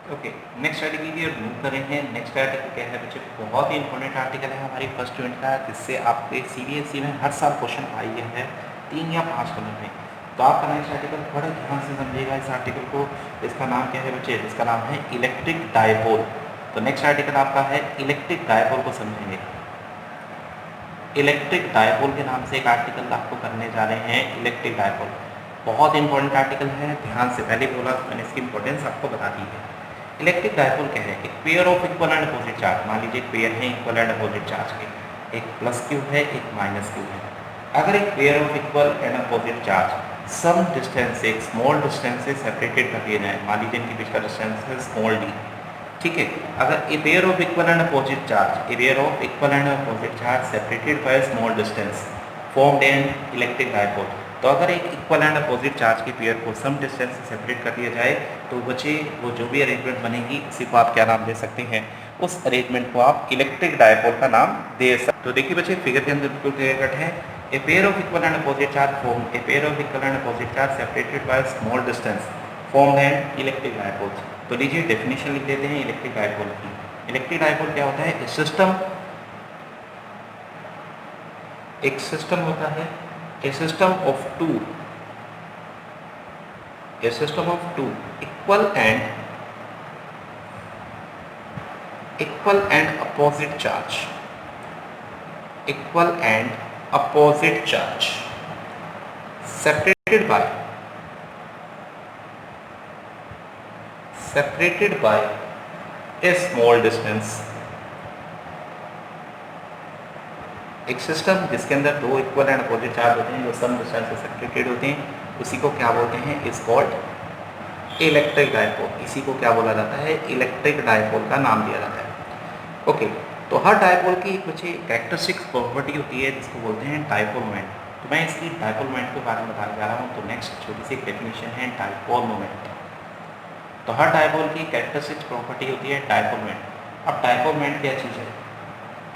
Okay, next article की ओर move कर रहे हैं। नेक्स्ट आर्टिकल क्या है बच्चे, बहुत ही इंपॉर्टेंट आर्टिकल है हमारी फर्स्ट यूनिट का, जिससे आपके सीबीएसई में हर साल क्वेश्चन आई है 3 या 5 कलर में। तो आपका नेक्स्ट आर्टिकल बड़े ध्यान से समझिएगा इस आर्टिकल को। इसका नाम क्या है बच्चे, इसका नाम है इलेक्ट्रिक डायपोल। तो नेक्स्ट आर्टिकल आपका है इलेक्ट्रिक डायपोल को समझेंगे। इलेक्ट्रिक डायपोल के नाम से एक आर्टिकल आपको करने जा रहे हैं, इलेक्ट्रिक डायपोल। बहुत इंपॉर्टेंट आर्टिकल है, ध्यान से, पहले बोला तो मैंने इसकी इंपॉर्टेंस आपको बता दी है। इलेक्ट्रिक डायपोल क्या है, एक pair of equal and opposite charge. मान लीजिए एक पेयर है इक्वल एंड अपोजिट चार्ज के, एक प्लस क्यू है, एक माइनस क्यू है। अगर एक pair of equal and opposite charge some distance से, एक स्मॉल डिस्टेंस से सेपरेटेड कर दिए जाए, मान लीजिए इनके बीच का डिस्टेंस है स्मॉल डी, ठीक है। अगर a pair of equal and opposite charge, a pair of equal and opposite charge separated by small distance formed an electric dipole. तो अगर एक इक्वल एंड अपोजिट चार्ज के पेयर को सम डिस्टेंस से सेपरेट कर दिया जाए तो बचे वो जो भी अरेंजमेंट बनेगी उसी को आप क्या नाम दे सकते हैं, उस अरेंजमेंट को आप इलेक्ट्रिक डायपोल का नाम दे सकते। तो देखिए बच्चे, फिगर के अंदर बिल्कुल क्लियर कट है। A pair of equal and opposite charge form, a pair of equal and opposite charge separated by small distance form है इलेक्ट्रिक डायपोल। तो लीजिए डेफिनेशन लिख देते हैं इलेक्ट्रिक डायपोल की। इलेक्ट्रिक डायपोल क्या होता है, सिस्टम, एक सिस्टम होता है, a system of two equal and opposite charge, separated by a small distance। एक सिस्टम जिसके अंदर दो इक्वल एंड अपोजिट चार्ज होते हैं जो सम डिस्टेंस से सेपरेटेड होते हैं, उसी को क्या बोलते हैं, इज कॉल्ड इलेक्ट्रिक डायपोल। इसी को क्या बोला जाता है, इलेक्ट्रिक डायपोल का नाम दिया जाता है। ओके, तो हर डायपोल की एक बच्चे कैरेक्टरिस्टिक्स प्रॉपर्टी होती है जिसको बोलते हैं डायपोल मोमेंट। तो मैं इसकी डायपोल मोमेंट के बारे में बताने जा रहा हूँ। तो नेक्स्ट छोटी सी डेफिनेशन है डायपोल मोमेंट। तो हर डायपोल की कैरेक्टरिस्टिक्स प्रॉपर्टी होती है डायपोल मोमेंट। अब डायपोल मोमेंट क्या चीज़ है,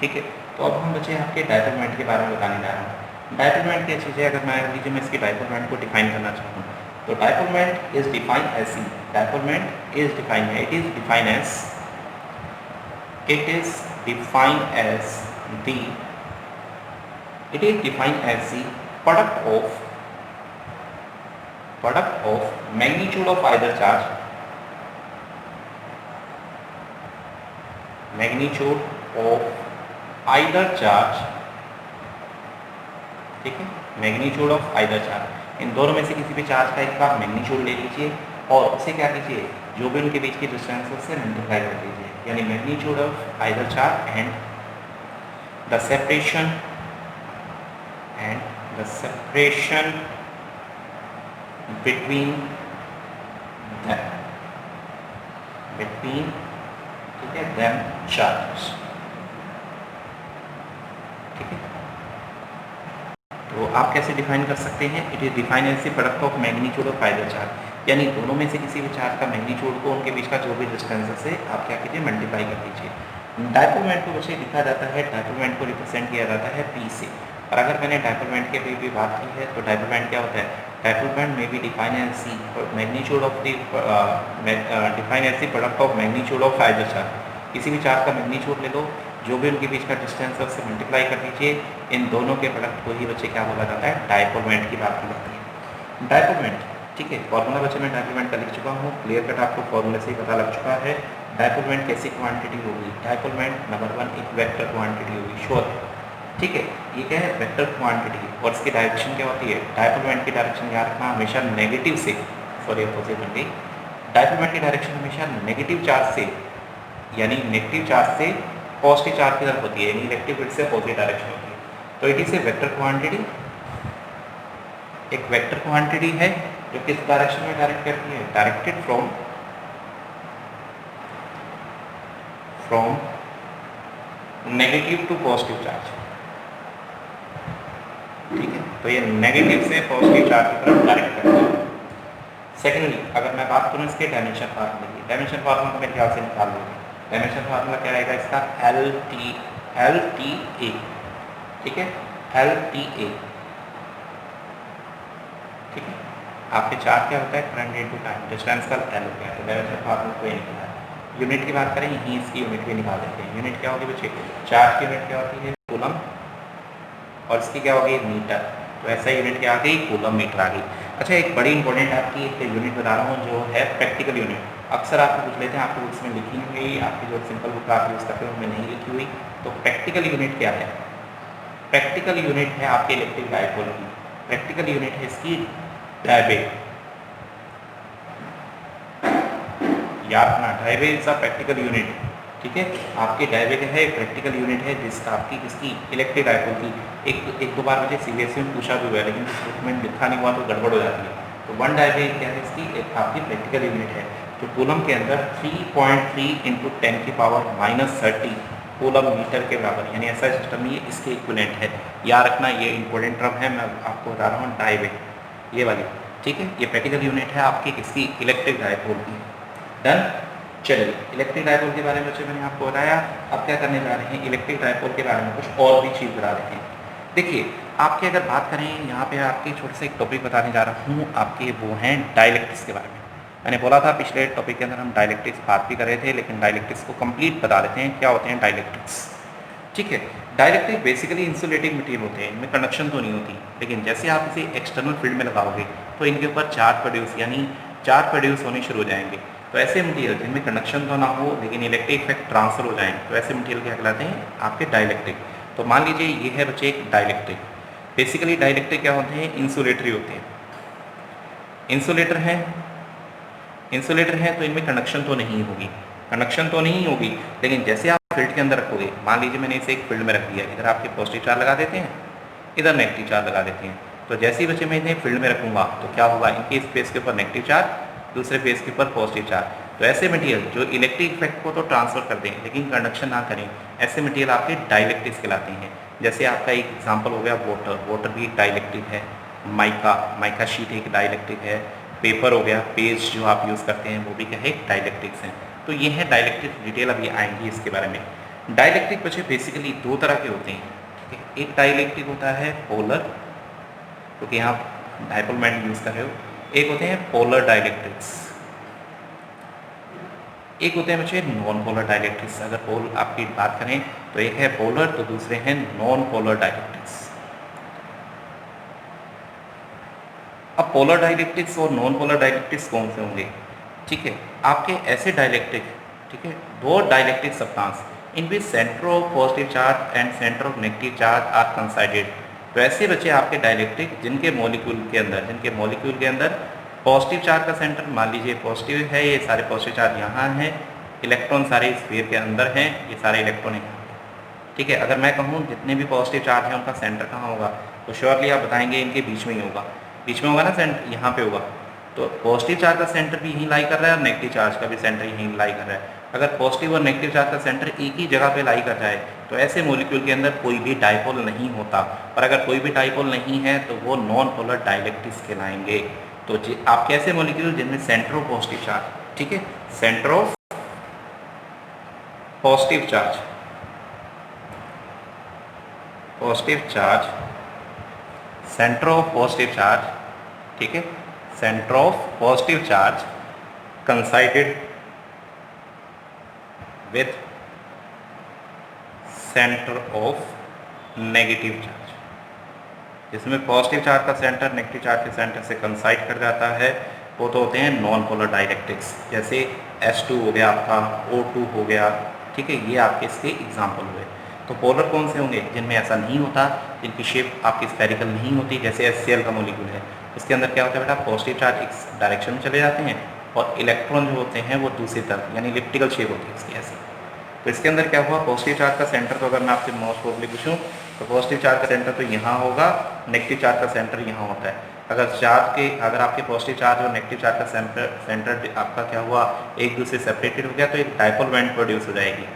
ठीक है। तो अब हम बच्चे आपके डायपोल मोमेंट के बारे में बताने जा रहा हूँ। डायपोल मोमेंट क्या चीज़ है, अगर मैं इसकी डायपोल मोमेंट को डिफाइन करना चाहूँ तो dipole moment is defined as see. Dipole moment is defined, it is defined as the product of magnitude of either charge, ठीक है, मैग्नीट्यूड ऑफ आइदर चार्ज। इन दोनों में से किसी भी चार्ज का एक का मैग्नीट्यूड ले लीजिए और उसे क्या कीजिए, जो भी उनके बीच की डिस्टेंस है उससे मल्टीप्लाई कर दीजिए, यानी magnitude of either charge and the separation between ठीक है देम चार्जेस, ठीक है। तो आप कैसे डिफाइन कर सकते हैं, it is define as the product of magnitude of either charge, यानी दोनों में से किसी भी चार्ज का मैग्नीट्यूड को उनके बीच का जो भी डिस्टेंस है आप क्या कीजिए, मल्टीप्लाई कर दीजिए। डायपोल मोमेंट को बच्चे लिखा जाता है, डायपोल मोमेंट को रिप्रेजेंट किया जाता है P से। और अगर मैंने डायपोल मोमेंट की अभी भी बात की है तो डायपोल मोमेंट क्या होता है, डायपोल मोमेंट में भी define as see magnitude of define as the product of magnitude of either charge. किसी भी चार्ज का मैग्नीट्यूड ले लो, जो भी उनके बीच का डिस्टेंस है उससे मल्टीप्लाई कर दीजिए, इन दोनों के प्रोडक्ट को ही बच्चे क्या बोला जाता है, डायपोल मोमेंट की बात की जाती है। डायपोल मोमेंट, ठीक है, फॉर्मूला बच्चे मैं डायपोल मोमेंट का लिख चुका हूँ, क्लियर कट आपको फॉर्मूले से ही पता लग चुका है। डायपोल मोमेंट कैसी क्वांटिटी होगी, डायपोल मोमेंट नंबर 1 एक वेक्टर क्वांटिटी होगी, श्योर, ठीक है। ये क्या है, वेक्टर क्वांटिटी, और इसकी डायरेक्शन क्या होती है, डायपोल मोमेंट की डायरेक्शन याद रखना हमेशा नेगेटिव से, सॉरी अपोजिट में, डायपोल मोमेंट की डायरेक्शन हमेशा नेगेटिव चार्ज से, यानी नेगेटिव चार्ज से पॉजिटिव चार्ज की तरफ होती है, यानी इलेक्ट्रिक फील्ड से पॉजिटिव डायरेक्शन होती है। तो it is a vector quantity, एक वेक्टर क्वांटिटी है जो किस डायरेक्शन में डायरेक्ट करती है, directed from negative to positive charge, ठीक है। तो ये नेगेटिव से पॉजिटिव चार्ज की तरफ डायरेक्ट करता है। सेकेंडली अगर मैं बात करूँ इसके डायमेंशन फार्मूले की, डायमेंशन फार्मूला को मेरे ख्याल से निकाल लूँगी। डायमेंशन फार्मूला क्या रहेगा इसका, LTA, ठीक है, LTA, ठीक है। आपके चार्ज क्या होता है, करंट इनटू टाइम, डिस्टेंस का L होता है, तो डायमेंशन फार्मूला को ये निकला है। यूनिट की बात करें, यहीं इसकी यूनिट भी निकाल देते हैं। यूनिट क्या होगी बच्चे? चार्ज की यूनिट क्या होती है? कूलम, और इसकी क्या होगी? मीटर। तो ऐसा यूनिट क्या आ गई? कूलम मीटर आ गई। अच्छा, एक बड़ी इंपॉर्टेंट आपकी एक यूनिट बता रहा हूँ जो है प्रैक्टिकल यूनिट। अक्सर आपको पूछ लेते हैं, आपकी बुक्स में लिखी नहीं हुई, आपकी जो सिंपल बुक आप यूज़ करते हो उनमें नहीं लिखी हुई। तो प्रैक्टिकल यूनिट क्या है? प्रैक्टिकल यूनिट है आपके इलेक्ट्रिक डायपोल की। प्रैक्टिकल यूनिट है इसकी डायबे। याद रखना, डायबे इज अ प्रैक्टिकल यूनिट। ठीक है, आपके डायबे क्या है? प्रैक्टिकल यूनिट है जिसका आपकी किसकी? इलेक्ट्रिक डायपोल की। एक दो बार मुझे सीबीएसई में पूछा भी हुआ है, लेकिन इस बुक में लिखा नहीं हुआ तो गड़बड़ हो जाती है। तो वन डायबे क्या है? इसकी एक आपकी प्रैक्टिकल यूनिट है जो कूलम के अंदर 3.3 इंटू 10⁻30 कूलम मीटर के बराबर, यानी ऐसा सिस्टम ये इसके इक्विवेलेंट है। याद रखना, ये इंपॉर्टेंट टर्म है, मैं आपको बता रहा हूँ डायबे, ये वाली। ठीक है, ये प्रैक्टिकल यूनिट है आपकी किसकी? इलेक्ट्रिक डायपोल की। डन। चलिए, इलेक्ट्रिक डायपोल के बारे में बच्चे मैंने आपको बताया। अब क्या करने जा रहे हैं? इलेक्ट्रिक डायपोल के बारे में कुछ और भी चीज़ बता रहे हैं। देखिए, आपकी अगर बात करें, यहाँ पे आपके छोटे से एक टॉपिक बताने जा रहा हूँ आपके, वो हैं डाइलेक्ट्रिक्स के बारे में। मैंने बोला था पिछले टॉपिक के अंदर हम डाइलेक्ट्रिक्स बात भी कर रहे थे, लेकिन डाइलेक्ट्रिक्स को कंप्लीट बता देते हैं क्या होते हैं डाइलेक्ट्रिक्स। ठीक है, डाइलेक्ट्रिक बेसिकली इंसुलेटिंग मटेरियल होते हैं, इनमें कंडक्शन तो नहीं होती, लेकिन जैसे आप इसे एक्सटर्नल फील्ड में लगाओगे तो इनके ऊपर चार्ज प्रोड्यूस, यानी चार्ज प्रोड्यूस होने शुरू हो जाएंगे। तो ऐसे मटेरियल जिनमें कंडक्शन तो ना हो लेकिन इलेक्ट्रिक इफेक्ट ट्रांसफर हो जाएं, तो ऐसे मटेरियल क्या कहलाते हैं? आपके डाइलेक्ट्रिक। तो मान लीजिए ये है बच्चे एक डाइलेक्ट्रिक। बेसिकली डाइलेक्ट्रिक क्या होते हैं? इंसुलेटरी होते हैं। इंसुलेटर है, इंसुलेटर है तो इनमें कंडक्शन तो नहीं होगी, कंडक्शन तो नहीं होगी, लेकिन जैसे आप फील्ड के अंदर रखोगे, मान लीजिए मैंने इसे एक फील्ड में रख दिया, इधर आपके पॉजिटिव चार्ज लगा देते हैं, इधर नेगेटिव चार्ज लगा देते हैं। तो जैसे ही बच्चे मैं इन्हें फील्ड में रखूँगा तो क्या होगा? इनके इस फेस के ऊपर नेगेटिव चार्ज, दूसरे फेस के ऊपर पॉजिटिव चार्ज। तो ऐसे मटेरियल जो इलेक्ट्रिक इफेक्ट को तो ट्रांसफर कर दें लेकिन कंडक्शन ना करें, ऐसे मटेरियल आपके डाइलेक्ट्रिक्स कहलाते हैं। जैसे आपका एक एग्जाम्पल हो गया वाटर, वाटर भी एक डाइलेक्ट्रिक है। माइका, माइका शीट एक डाइलेक्ट्रिक है। पेपर हो गया, पेज जो आप यूज़ करते हैं वो भी क्या है? डाइलेक्ट्रिक्स हैं। तो ये है डाइलेक्ट्रिक, डिटेल अभी आएंगी इसके बारे में। डाइलेक्ट्रिक बच्चे बेसिकली दो तरह के होते हैं। ठीक है, एक डाइलेक्ट्रिक होता है पोलर, क्योंकि यहाँ डायपोल मैंड यूज़ कर रहे हो। एक होते हैं पोलर डाइलेक्ट्रिक्स, एक होते हैं बच्चे नॉन पोलर डाइलेक्ट्रिक्स। अगर पोल आपकी बात करें तो एक है पोलर, तो दूसरे हैं नॉन पोलर डाइलेक्ट्रिक्स। अब पोलर डाइलेक्ट्रिक्स और नॉन पोलर डाइलेक्ट्रिक्स कौन से होंगे? ठीक है, आपके ऐसे डाइलेक्ट्रिक, ठीक है, दो dielectric substance in which centre of positive charge and centre of negative charge are coincided. तो ऐसे बच्चे आपके डाइलेक्ट्रिक जिनके मॉलिक्यूल के अंदर पॉजिटिव चार्ज का सेंटर, मान लीजिए पॉजिटिव है, ये सारे पॉजिटिव चार्ज यहाँ हैं, इलेक्ट्रॉन सारे स्फीयर के अंदर हैं, ये सारे इलेक्ट्रॉन हैं। ठीक है, अगर मैं कहूँ जितने भी पॉजिटिव चार्ज हैं उनका सेंटर कहाँ होगा, तो श्योरली आप बताएंगे इनके बीच में ही होगा। बीच में होगा ना सेंटर, यहाँ पे होगा। तो पॉजिटिव चार्ज का सेंटर भी यहीं लाई कर रहा है और नेगेटिव चार्ज का भी सेंटर यहीं लाई कर रहा है। अगर पॉजिटिव और नेगेटिव चार्ज का सेंटर एक ही जगह पे लाई कर जाए तो ऐसे मॉलिक्यूल के अंदर कोई भी डायपोल नहीं होता, और अगर कोई भी डायपोल नहीं है तो वो नॉन पोलर डाइलेक्ट्रिक्स कहलाएंगे। तो आप कैसे मॉलिक्यूल जिनमें सेंटर ऑफ पॉजिटिव चार्ज, ठीक है, centre of positive charge, centre of positive charge, ठीक है, centre of positive charge coincided with centre of negative charge, जिसमें पॉजिटिव चार्ज का सेंटर नेगेटिव चार्ज के सेंटर से कंसाइड कर जाता है, वो तो होते हैं नॉन पोलर डाइलेक्ट्रिक्स। जैसे H2 हो गया आपका, O2 हो गया, ठीक है, ये आपके इसके एग्जाम्पल हुए। तो पोलर कौन से होंगे? जिनमें ऐसा नहीं होता, जिनकी शेप आपकी स्फेरिकल नहीं होती। जैसे HCl का मॉलिक्यूल है, उसके अंदर क्या होता है बेटा? पॉजिटिव चार्ज इस डायरेक्शन में चले जाते हैं और इलेक्ट्रॉन जो होते हैं वो दूसरी तरफ, यानी इलिप्टिकल शेप होती है इसकी ऐसी। तो इसके अंदर क्या हुआ? पॉजिटिव चार्ज का सेंटर, तो अगर मैं आपसे मोस्ट प्रोबेबली पूछूं तो पॉजिटिव चार्ज का सेंटर तो यहाँ होगा, नेगेटिव चार्ज का सेंटर यहाँ होता है। अगर आपके पॉजिटिव चार्ज और नेगेटिव चार्ज का सेंटर आपका क्या हुआ? एक दूसरे सेपरेटेड हो गया तो एक डायपोल बैंड प्रोड्यूस हो जाएगी।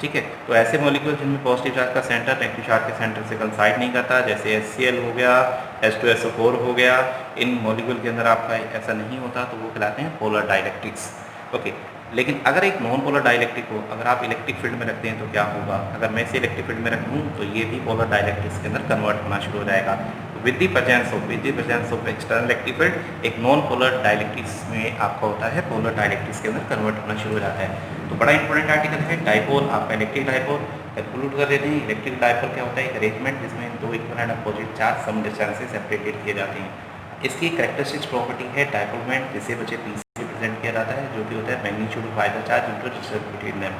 ठीक है, तो ऐसे मॉलिक्यूल जिनमें पॉजिटिव चार्ज का सेंटर नेगेटिव चार्ज के सेंटर से कंसाइड नहीं करता, जैसे HCl हो गया, H2SO4 हो गया, इन मॉलिक्यूल के अंदर आपका ऐसा नहीं होता, तो वो कहलाते हैं पोलर डाइलेक्ट्रिक्स। ओके, लेकिन अगर एक नॉन पोलर डाइलेक्ट्रिक को अगर आप इलेक्ट्रिक फील्ड में रखते हैं तो क्या होगा? अगर मैं इसे इलेक्ट्रिक फील्ड में रखूँ तो ये भी पोलर डाइलेक्ट्रिक्स के अंदर कन्वर्ट होना शुरू हो जाएगा। With the presence of external electric field, एक नॉन पोलर डाइलेक्ट्रिक्स में आपका होता है पोलर डाइलेक्ट्रिक्स के अंदर कन्वर्ट होना शुरू हो जाता है। तो बड़ा इंपॉर्टेंट आर्टिकल है। डाइपोल आपका इलेक्ट्रिक डाइपोल कंक्लूड कर देते हैं। इलेक्ट्रिक डाइपोल क्या होता है? एक अरेंजमेंट जिसमें दो equal and opposite charge some distance से सेपरेटेड किए जाते हैं। इसकी कैरेक्टरिस्टिक्स प्रॉपर्टी है डाइपोलमेंट, जिसे बच्चे पी से रिप्रेजेंट किया जाता है, जो कि होता है magnitude of either charge into distance between them.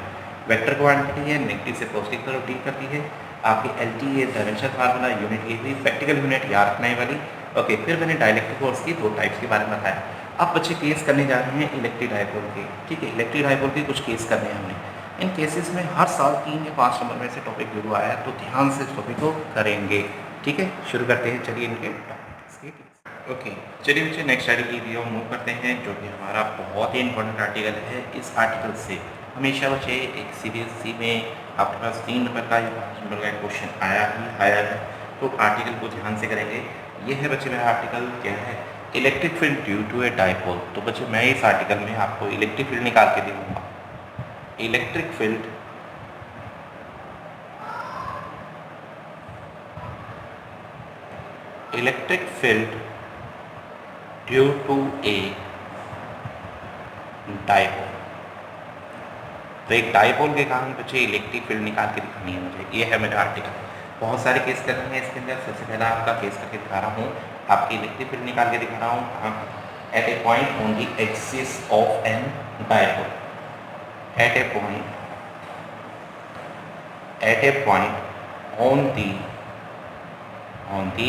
Vector quantity है, नेगेटिव से पॉजिटिव तरफ डील करती है। आपकी L T A dimension formula, unit A भी, प्रैक्टिकल यूनिट याद रखने वाली। ओके, फिर मैंने डाइलेक्ट्रिक फोर्स की दो टाइप्स के बारे में बताया। अब बच्चे केस करने जा रहे हैं इलेक्ट्रिक डाइपोल के। ठीक है, इलेक्ट्रिक डाइपोल के कुछ केस करने हैं हमने। इन केसेस में हर साल 3 या 5 नंबर में से टॉपिक जरूर आया, तो ध्यान से इस टॉपिक को करेंगे। ठीक है, शुरू करते हैं। चलिए इनके टॉपिक्स के केस। ओके, चलिए बच्चे नेक्स्ट आर्टिकल की ओर मूव करते हैं, जो कि हमारा बहुत ही इंपॉर्टेंट आर्टिकल है। इस आर्टिकल से हमेशा बच्चे एक सीबीएसई में आपके पास 3 नंबर का या 5 नंबर का क्वेश्चन आया है, तो आर्टिकल को ध्यान से करेंगे। ये है बच्चे मेरा आर्टिकल क्या है? Electric field due to a dipole. तो बच्चे मैं इस आर्टिकल में आपको इलेक्ट्रिक फील्ड निकाल के दूंगा। Electric field due to a dipole. तो एक डाइपोल के कारण बच्चे इलेक्ट्रिक फील्ड निकाल के दिखानी है मुझे। ये है मेरा आर्टिकल। बहुत सारे केस कर रहे हैं इसके अंदर। सबसे पहला आपका केस करके दिखा रहा हूँ, आपकी इलेक्ट्रिक फील्ड निकाल के दिखा रहा हूँ। At a point on the axis of an dipole, at a point on the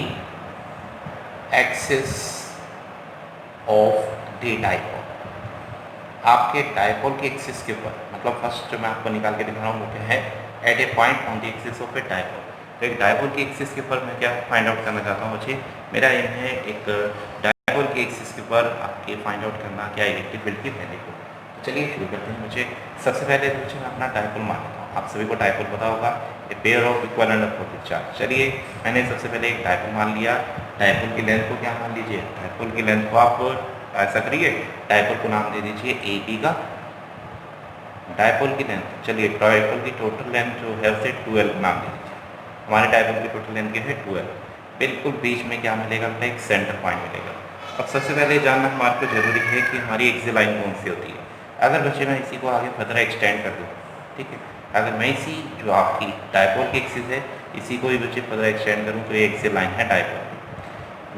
axis of the dipole। आपके डाइपोल के एक्सिस के ऊपर, मतलब फर्स्ट जो मैं आपको निकाल के दिखा रहा हूँ वो क्या है? At a point on the axis of a dipole. तो एक डाइपोल के एक्सिस के ऊपर मैं क्या फाइंड आउट करना चाहता हूँ बच्चे? मेरा एम है एक डाइपोल के एक्सिस के ऊपर आपके फाइंड आउट करना क्या इलेक्ट्रिक फील्ड की वैल्यू को। तो चलिए शुरू करते हैं। मुझे सबसे पहले बच्चे मैं अपना डाइपोल मान लेता हूँ। आप सभी को डाइपोल पता होगा, a pair of equal and opposite charge. चलिए मैंने सबसे पहले एक डाइपोल मान लिया। डाइपोल की लेंथ को क्या मान लीजिए? डाइपोल की लेंथ को आप ऐसा करिए, डाइपोल को नाम दे दीजिए ए बी का। डाइपोल की लेंथ, चलिए डाइपोल की टोटल लेंथ जो है उसे 12 नाम दे दीजिए। हमारे डाइपोल की टोटल लेंथ क्या है? 12। बिल्कुल बीच में क्या मिलेगा? एक सेंटर पॉइंट मिलेगा। अब सबसे पहले जानना हमारे को जरूरी है कि हमारी एक्सियल लाइन कौन सी होती है। अगर बच्चे मैं इसी को आगे फर्दर एक्सटेंड कर दूँ, ठीक है, अगर मैं इसी जो आपकी डाइपोल की एक्सिस है इसी को ही बच्चे फर्दर एक्सटेंड करूँ तो ये एक्सियल लाइन है डाइपोल।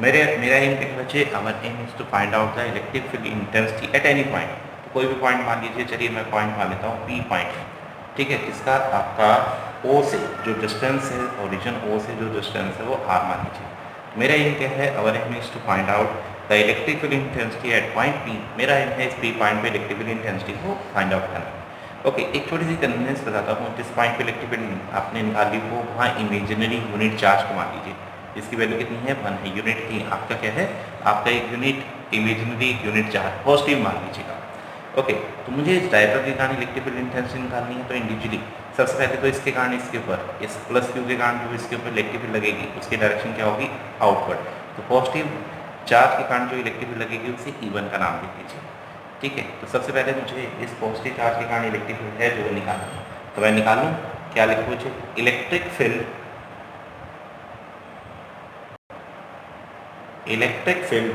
मेरा एम क्या बच्चे? Our aim is to find out the electric field intensity at any point. तो कोई भी पॉइंट मान लीजिए। चलिए मैं पॉइंट मान लेता हूँ, पी पॉइंट। ठीक है, जिसका आपका ओ से जो डिस्टेंस है, ओरिजिन ओ से जो डिस्टेंस है वो आर मान लीजिए। मेरा एम क्या है? Our aim is to find out the electric field intensity at point P. मेरा एम है इस पी पॉइंट पे इलेक्ट्रिक फील्ड इंटेंसिटी को फाइंड आउट करना। ओके, एक छोटी सी कन्वीनियंस बताता हूँ। जिस पॉइंट पे इलेक्ट्रिक फील्ड आपने निकाली वो वहाँ इमेजिनरी यूनिट चार्ज को मान लीजिए। इसकी वैल्यू कितनी है? 1 है। यूनिट थी आपका क्या है? आपका एक unit imaginary unit charge positive मान लीजिएगा। ओके, तो मुझे इस डाइपोल के कारण इलेक्ट्रिक फील्ड इंटेंसिटी निकालनी है। तो इंडिविजुअली सबसे पहले तो इसके कारण इसके ऊपर, इस प्लस क्यू के कारण जो इसके ऊपर इलेक्ट्रिक फील्ड लगेगी उसकी डायरेक्शन क्या होगी? आउटवर्ड। तो पॉजिटिव चार्ज के कारण जो इलेक्ट्रिक फील्ड लगेगी उसे E1 का नाम दे दीजिए। ठीक है, तो सबसे पहले मुझे इस पॉजिटिव चार्ज के कारण इलेक्ट्रिक फील्ड है जो निकालना है। तो मैं निकालूँ, क्या लिखूँ मुझे? इलेक्ट्रिक फील्ड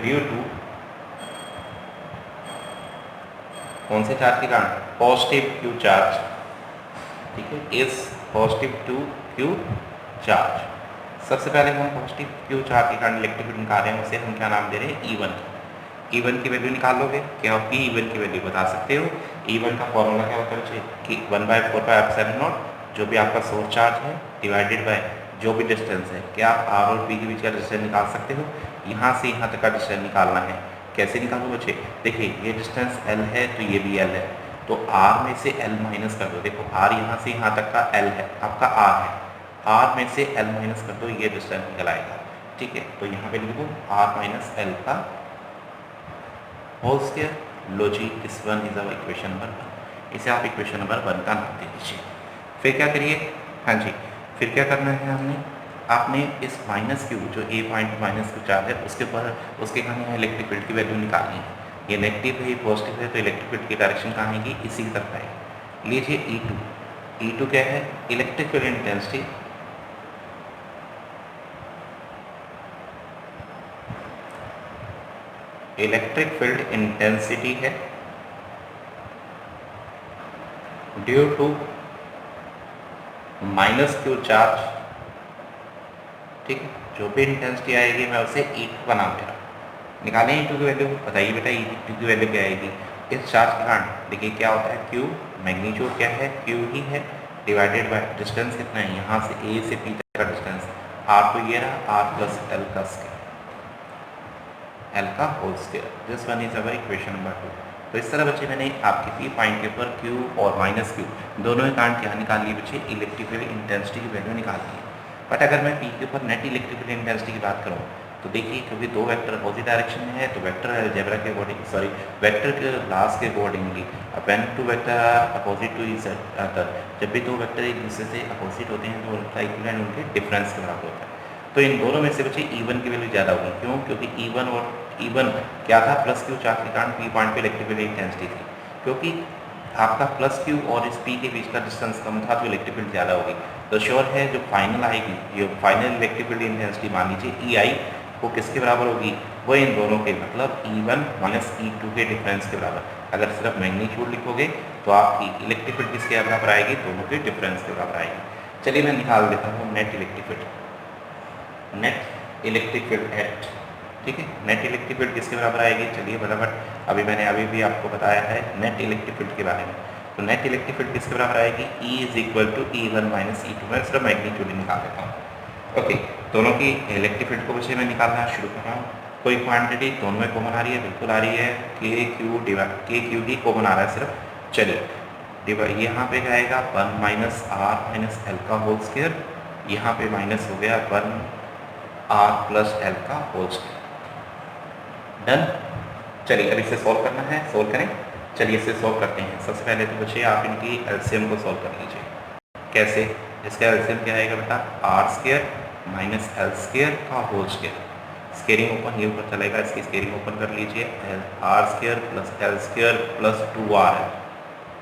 ड्यू टू कौन से चार्ज के कारण? Positive Q charge. ठीक है, इस पॉजिटिव टू क्यू चार्ज। सबसे पहले हम पॉजिटिव क्यू चार्ज के कारण इलेक्ट्रिक फील्ड निकाल रहे हैं, उसे हम क्या नाम दे रहे हैं? E1। E1 की वैल्यू निकाल लोगे, क्या आप E1 की वैल्यू बता सकते हो? E1 का फॉर्मूला क्या होता है कि 1/4πε0 जो भी आपका सोर्स चार्ज है डिवाइडेड बाय जो भी डिस्टेंस है। क्या आप R और P के बीच का डिस्टेंस निकाल सकते हो? यहाँ से यहाँ तक का डिस्टेंस निकालना है। कैसे निकालो बच्चे? देखिए ये डिस्टेंस L है तो ये भी L है, तो R में से L माइनस कर दो। देखो R यहाँ से यहाँ तक का L है, आपका R है, R में से L माइनस कर दो, ये डिस्टेंस निकल आएगा। ठीक है, तो यहाँ पे लिखो R माइनस L का होल स्क्वायर। लो जी, this one is our equation number 1। इसे आप इक्वेशन नंबर 1 का नाम दे दीजिए। फिर क्या करिए? हाँ जी, फिर क्या करना है हमने? आपने इस माइनस क्यू जो ए पॉइंट माइनस क्यू चार्ज है उसके ऊपर उसके कारण यहाँ इलेक्ट्रिक फील्ड की वैल्यू निकालनी है। ये नेगेटिव है, ये पॉजिटिव है, तो इलेक्ट्रिक फील्ड की डायरेक्शन कहाँ आएगी? इसी की तरफ आएगी। लीजिए E2। E2 क्या है? इलेक्ट्रिक फील्ड इंटेंसिटी है due to minus q charge, ठीक है, जो भी इंटेंसिटी आएगी मैं उसे E2 का नाम दे रहा हूँ। निकालें E2 की वैल्यू, बताइए बेटा E2 की वैल्यू क्या आएगी। इस चार्ज के कारण देखिए क्या होता है, Q मैग्नीट्यूड क्या है, Q ही है, डिवाइडेड बाय डिस्टेंस कितना है, यहाँ से A से P तक का डिस्टेंस R, तो ये रहा R प्लस L का स्क्वायर, L का whole square. This one is our equation number 2। तो इस तरह बच्चे मैंने आपके P पॉइंट के ऊपर Q और माइनस Q दोनों के कारण क्या निकाल लिए बच्चे, इलेक्ट्रिकल इंटेंसिटी की वैल्यू निकाल ली है। बट अगर मैं P के ऊपर नेट इलेक्ट्रिकल इंटेंसिटी की बात करूँ तो देखिए क्योंकि दो वेक्टर अपोजिट डायरेक्शन में है तो वेक्टर अलजेब्रा के अकॉर्डिंग, सॉरी वेक्टर के लास्ट के accordingly when two vector opposite to each other, जब भी दो वेक्टर एक दूसरे से अपोजिट होते हैं तो उनका इक्विवेलेंट उनके डिफरेंस के बराबर होता है। तो इन दोनों में से बच्चे E1 की वैल्यू ज़्यादा होगी, क्यों, क्योंकि E1 क्या था, प्लस क्यू चार्ज के कारण P पॉइंट पे इलेक्ट्रिकल इंटेंसिटी थी, क्योंकि आपका प्लस क्यू और इस P के बीच का डिस्टेंस कम था तो इलेक्ट्रिक फील्ड ज़्यादा होगी। तो श्योर है जो फाइनल आएगी, जो फाइनल इलेक्ट्रिक फील्ड इंटेंसिटी मान लीजिए EI, वो किसके बराबर होगी, वो इन दोनों के मतलब E1 माइनस E2 के डिफरेंस के बराबर। अगर सिर्फ मैग्नीट्यूड लिखोगे तो आपकी इलेक्ट्रिक फील्ड किसके बराबर आएगी, दोनों के डिफरेंस के बराबर आएगी। चलिए मैं निकाल देता हूँ net electric field, net electric field at, ठीक है, नेट इलेक्ट्रिक फील्ड किसके बराबर आएगी, चलिए फटाफट अभी भी आपको बताया है नेट इलेक्ट्रिक फील्ड के बारे में। तो नेट इलेक्ट्रिक फील्ड किसके बराबर आएगी, E is equal to E1 minus E2। मैं सिर्फ मैग्नीट्यूड निकाल देता हूँ। ओके, दोनों की इलेक्ट्रिक फील्ड को बच्चे मैं निकालना शुरू कर रहा हूँ। कोई क्वांटिटी दोनों में कॉमन आ रही है, बिल्कुल आ रही है, के क्यू डी कॉमन आ रहा है सिर्फ। चलिए यहाँ पे क्या आएगा 1 माइनस R माइनस L का होल स्क्वायर, यहाँ पे माइनस हो गया 1 R प्लस L का होल स्क्वायर। डन। चलिए अब इसे सॉल्व करना है, सॉल्व करें। चलिए इसे सॉल्व करते हैं। सबसे पहले तो बच्चे आप इनकी एलसीएम को सॉल्व कर लीजिए। कैसे, इसका एलसीएम क्या आएगा बेटा, R square minus L square का होल स्क्वायर। स्केयरिंग ओपन ये ऊपर चलेगा, इसकी स्केयरिंग ओपन कर लीजिए, R square plus L square plus 2R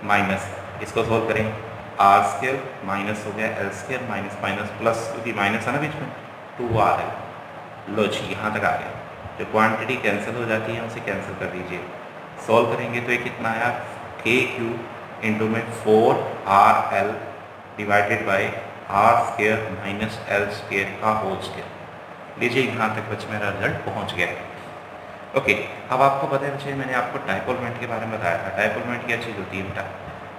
minus, इसको सॉल्व करें, आर स्क्वायर माइनस हो गया L square minus minus plus, क्योंकि माइनस है ना बीच में, 2R। लो जी यहाँ तक आ गया। जो क्वांटिटी कैंसिल हो जाती है उसे कैंसिल कर दीजिए। सॉल्व करेंगे तो ये कितना आया, के क्यू इंटू में 4RL divided by R square minus L square का होल स्क्वायर। लीजिए यहाँ तक बच्चे मेरा रिजल्ट पहुँच गया। ओके, अब आपको पता है बच्चे मैंने आपको डायपोल मोमेंट के बारे में बताया था। डायपोल मोमेंट क्या चीज़ होती है बेटा,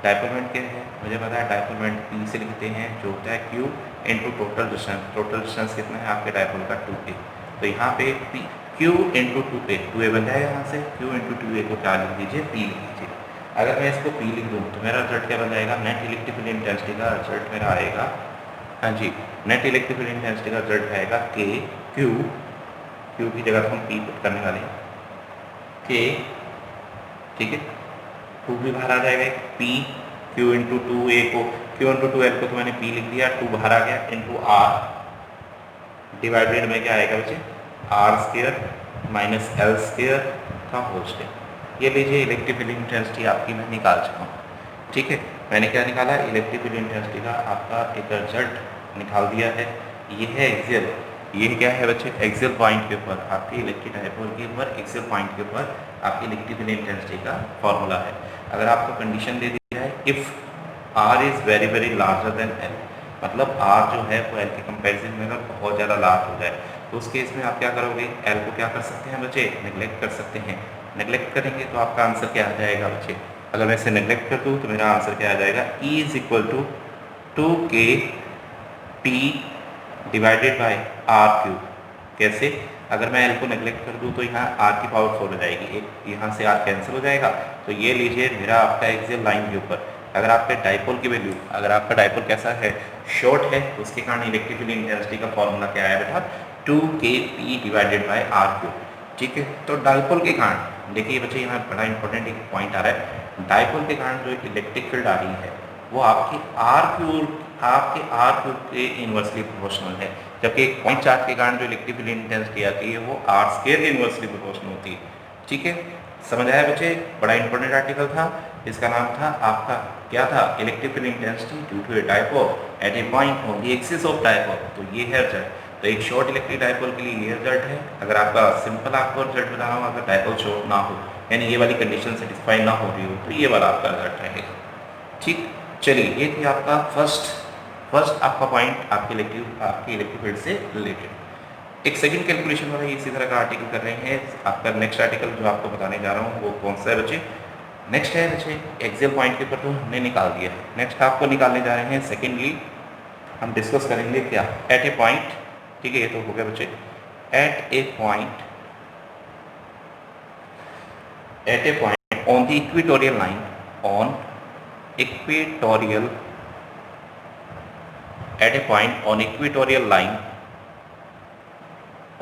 डायपोल मोमेंट क्या है मुझे पता है, डायपोल मोमेंट P से लिखते हैं जो होता है Q into total distance. Total distance कितना है आपके डायपोल का 2A। तो यहाँ पे Q इंटू 2A बन जाएगा, यहाँ से Q इंटू 2A को क्या लिख दीजिए, P लिख दीजिए। अगर मैं इसको P लिख दूँ तो मेरा रिजल्ट क्या बन जाएगा, नेट इलेक्ट्रिकल इंटेंसिटी का रिजल्ट मेरा आएगा, हाँ जी, नेट इलेक्ट्रिकल इंटेंसिटी का रिजल्ट आएगा K Q की जगह हम P पुट करने वाले हैं, K, ठीक है, 2 भी बाहर आ जाएगा, P Q इंटू 2A को, Q इंटू 2L को तो मैंने P लिख दिया, 2 बाहर आ गया, इंटू R डिवाइडेड में क्या आएगा बच्चे, R square minus L square का होल स्क्वायर। ये लीजिए इलेक्ट्रिक फील्ड इंटेंसिटी आपकी मैं निकाल चुका हूँ। ठीक है, मैंने क्या निकाला, इलेक्ट्रिक फील्ड इंटेंसिटी का आपका एक रिजल्ट निकाल दिया है। ये है एक्सियल, ये क्या है बच्चे, एक्सियल पॉइंट के ऊपर आपकी इलेक्ट्रिक डायपोल के ऊपर एक्सियल पॉइंट के ऊपर आपकी इलेक्ट्रिक फील्ड इंटेंसिटी का फॉर्मूला है। अगर आपको कंडीशन दे दिया है if R is very very larger then L, मतलब R जो है वो L के कंपेरिजन में अगर बहुत ज़्यादा लार्ज हो जाए तो उस केस में आप क्या करोगे, L को क्या कर सकते हैं बच्चे, नेग्लेक्ट कर सकते हैं। नेग्लेक्ट करेंगे तो आपका आंसर क्या आ जाएगा बच्चे, अगर मैं इसे नेग्लेक्ट कर दूँ तो मेरा आंसर क्या आ जाएगा, E is equal to 2KP divided by R cube. कैसे, अगर मैं L को नेग्लेक्ट कर दूँ तो यहाँ R की पावर 4 हो जाएगी, एक यहाँ से R कैंसिल हो जाएगा। तो ये लीजिए मेरा आपका एक्सियल लाइन के ऊपर अगर आपके डायपोल की वैल्यू, अगर आपका डायपोल कैसा है, शॉर्ट है, तो उसके कारण इलेक्ट्रिक फील्ड इंटेंसिटी का फॉर्मूला क्या है बेटा, 2KP divided by R cube. ठीक है, तो डायपोल के कारण देखिए बच्चे यहाँ बड़ा इंपॉर्टेंट एक पॉइंट आ रहा है, डायपोल के कारण जो इलेक्ट्रिक फील्ड आ रही है वो आपके R क्यूब के इन्वर्सली प्रोपोर्शनल है, जबकि एक पॉइंट चार्ज के कारण जो इलेक्ट्रिक फील्ड इंटेंसिटी आती है वो R स्क्वायर के इन्वर्सली प्रोपोर्शनल होती है। ठीक है, समझ आया बच्चे, बड़ा इंपॉर्टेंट आर्टिकल था, इसका नाम था आपका क्या था, electric field intensity due to a dipole at a point on the axis of dipole. तो ये है रिजल्ट। तो एक शॉर्ट इलेक्ट्रिक डायपोल के लिए ये रिजल्ट है। अगर आपका सिंपल आपको रिजल्ट बता रहा हूँ, अगर डायपोल शॉर्ट ना हो यानी ये वाली कंडीशन सेटिस्फाई ना हो रही हो तो ये वाला आपका रिजल्ट रहेगा। ठीक, चलिए ये थी आपका फर्स्ट आपका पॉइंट आपके इलेक्ट्रिक फील्ड से रिलेटेड। एक सेकंड कैलकुलेशन वाला इसी तरह का आर्टिकल कर रहे हैं। आपका नेक्स्ट आर्टिकल जो आपको बताने जा रहा हूँ वो कौन सा है बच्चे, नेक्स्ट है बच्चे एक्सेल पॉइंट के ऊपर तो हमने निकाल दिया है। नेक्स्ट आपको निकालने जा रहे हैं सेकेंडली हम डिस्कस करेंगे क्या एट ए पॉइंट, ठीक है ये तो हो गया बच्चे, at a point on the equatorial line, on equatorial at a point on equatorial line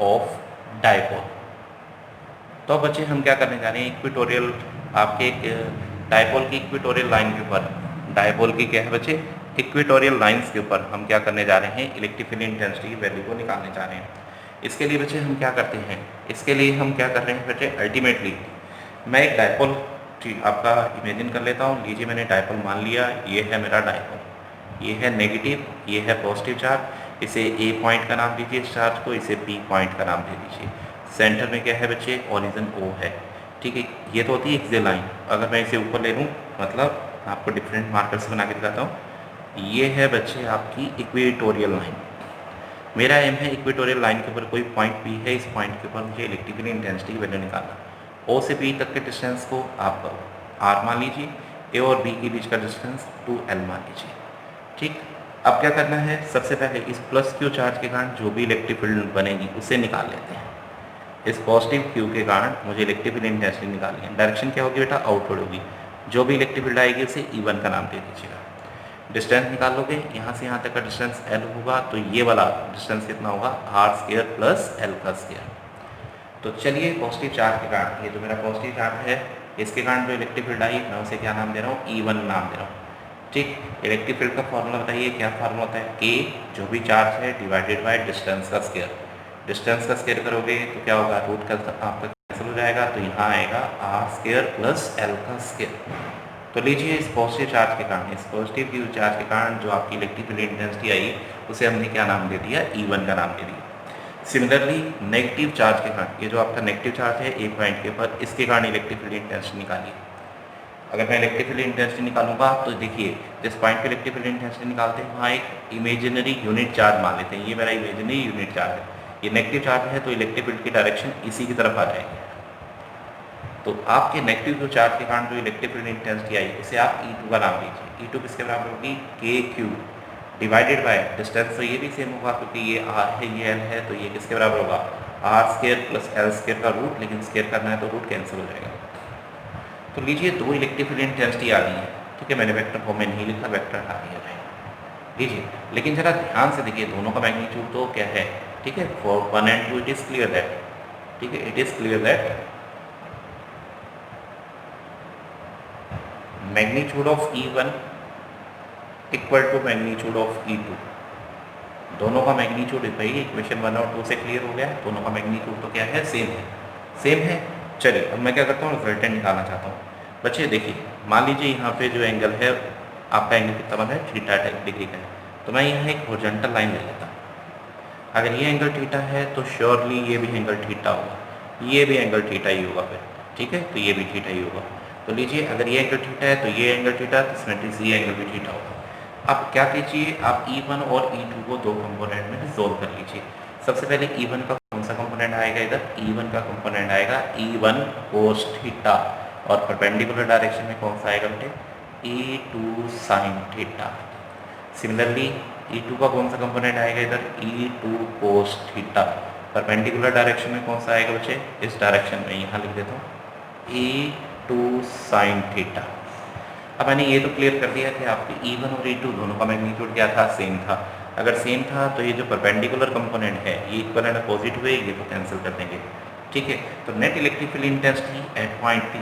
of dipole। तो बच्चे हम क्या करने जा रहे हैं, इक्वेटोरियल आपके डायपोल की इक्वेटोरियल लाइन के ऊपर, डायपोल की क्या है बच्चे इक्वेटोरियल लाइंस के ऊपर हम क्या करने जा रहे हैं, इलेक्ट्रिक फील्ड इंटेंसिटी की वैल्यू को निकालने जा रहे हैं। इसके लिए बच्चे हम क्या करते हैं, इसके लिए हम क्या कर रहे हैं बच्चे, अल्टीमेटली मैं एक डायपोल आपका इमेजिन कर लेता हूँ। लीजिए मैंने डायपोल मान लिया, ये है मेरा डायपोल, ये है नेगेटिव, ये है पॉजिटिव चार्ज। इसे ए पॉइंट का नाम दीजिए इस चार्ज को, इसे बी पॉइंट का नाम दे दीजिए। सेंटर में क्या है बच्चे, ओरिजिन ओ है, ठीक है। ये तो होती है एक्सियल लाइन। अगर मैं इसे ऊपर ले लूँ, मतलब आपको डिफरेंट मार्कर से बना के दिखाता हूँ, ये है बच्चे आपकी इक्वेटोरियल लाइन। मेरा एम है इक्वेटोरियल लाइन के ऊपर कोई पॉइंट पी है, इस पॉइंट के ऊपर मुझे इलेक्ट्रिकल इंटेंसिटी की वैल्यू निकालना। ओ से बी तक के डिस्टेंस को आप आर मान लीजिए, ए और बी के बीच का डिस्टेंस 2L मान लीजिए, ठीक। अब क्या करना है, सबसे पहले इस प्लस क्यू चार्ज के कारण जो भी इलेक्ट्रिक फील्ड बनेगी उसे निकाल लेते हैं। इस पॉजिटिव क्यू के कारण मुझे इलेक्ट्रिक फील्ड इंटेंसिटी निकालनी है। डायरेक्शन क्या होगी बेटा, आउटवर्ड होगी। जो भी इलेक्ट्रिक फील्ड आएगी उसे E1 का नाम दे दीजिएगा। डिस्टेंस निकाल लोगे, यहाँ से यहाँ तक का डिस्टेंस L होगा, तो ये वाला डिस्टेंस कितना होगा, R² प्लस L का स्क्वायर। तो चलिए पॉजिटिव चार्ज के कारण, ये जो मेरा पॉजिटिव चार्ज है इसके कारण जो इलेक्ट्रिक फील्ड आई मैं उसे क्या नाम दे रहा हूँ, E1 नाम दे रहा हूँ, ठीक। इलेक्ट्रिक फील्ड का फॉर्मूला बताइए, क्या फार्मूला होता है, K जो भी चार्ज है डिवाइडेड बाय डिस्टेंस का स्क्वायर। डिस्टेंस का स्क्वायर करोगे तो क्या होगा, रूट का आपका कैंसिल हो जाएगा, तो यहाँ आएगा R² प्लस L का स्क्वायर। तो लीजिए इस पॉजिटिव चार्ज के कारण, इस पॉजिटिव क्यू चार्ज के कारण जो आपकी इलेक्ट्रिक फील्ड इंटेंसिटी आई उसे हमने क्या नाम दे दिया, E1 का नाम दे दिया। सिमिलरली नेगेटिव चार्ज के कारण, ये जो आपका नेगेटिव चार्ज है ए पॉइंट के ऊपर, इसके कारण इलेक्ट्रिक फील्ड इंटेंसिटी निकालिए। अगर मैं इलेक्ट्रिक फील्ड इंटेंसिटी निकालूंगा तो देखिए जिस पॉइंट पे इलेक्ट्रिक फील्ड इंटेंसिटी निकालते हैं वहाँ एक इमेजिनरी यूनिट चार्ज मान लेते हैं, ये मेरा इमेजिनरी यूनिट चार्ज है। ये नेगेटिव चार्ज है तो इलेक्ट्रिक फील्ड की डायरेक्शन इसी की तरफ आ जाएगी। तो आपके नेगेटिव जो चार्ज के कारण जो इलेक्ट्रिक फील्ड इंटेंसिटी आई उसे आप E2 का नाम दीजिए। E2 किसके बराबर होगी, KQ डिवाइडेड बाय डिस्टेंस, तो ये भी सेम होगा क्योंकि ये R है ये L है, तो ये किसके बराबर होगा, R² प्लस L² का रूट, लेकिन स्क्वायर करना है तो रूट कैंसिल हो जाएगा। तो लीजिए दो इलेक्ट्रिक फील्ड इंटेंसिटी आ गई है, ठीक है। मैंने वेक्टर फॉर्म में नहीं लिखा, वेक्टर आ गया है, लीजिए। लेकिन जरा ध्यान से देखिए दोनों का मैग्नीट्यूड तो क्या है, ठीक है, for 1 and 2 it is clear that, ठीक है, it is clear that magnitude of E1 equal to magnitude of E2। दोनों का मैग्नीट्यूड भाई इक्वेशन 1 और 2 से क्लियर हो गया, दोनों का मैग्नीट्यूड तो क्या है, सेम है। चलिए अब मैं क्या करता हूँ, रिजल्टेंट निकालना चाहता हूँ। बच्चे देखिए मान लीजिए यहाँ पे जो एंगल है आपका एंगल कितना बन रहा है, थीटा डिग्री का है, तो मैं यहाँ एक हॉरिजॉन्टल लाइन ले लेता हूँ। अगर ये एंगल थीटा है तो श्योरली ये भी एंगल थीटा होगा, ये भी एंगल थीटा ही होगा फिर, ठीक है, तो ये भी थीटा ही होगा। तो लीजिए अगर ये एंगल थीटा है तो ये एंगल थीटा, तो इसमें ये एंगल भी थीटा होगा। अब क्या कीजिए, आप E1 और E2 को दो कंपोनेंट में रिजोल्व कर लीजिए। सबसे पहले E1 का कौन सा कंपोनेंट आएगा, इधर E1 का कंपोनेंट आएगा E1 cos थीटा, और परपेंडिकुलर डायरेक्शन में कौन सा आएगा बेटे, E2 sin theta. Similarly E2 का कौन सा कंपोनेंट आएगा इधर, E2 cos theta. Perpendicular direction में कौन सा आएगा बच्चे, इस डायरेक्शन में यहाँ लिख देता हूँ E2 sin थीटा। अब मैंने ये तो क्लियर कर दिया कि आपके E1 और E2 दोनों का मैग्नीट्यूड क्या था, सेम था। अगर सेम था तो ये जो परपेंडिकुलर कंपोनेंट है ये इक्वल एंड अपोजिट हुए, ये तो कैंसिल कर देंगे, ठीक है। तो net electric field intensity at point P,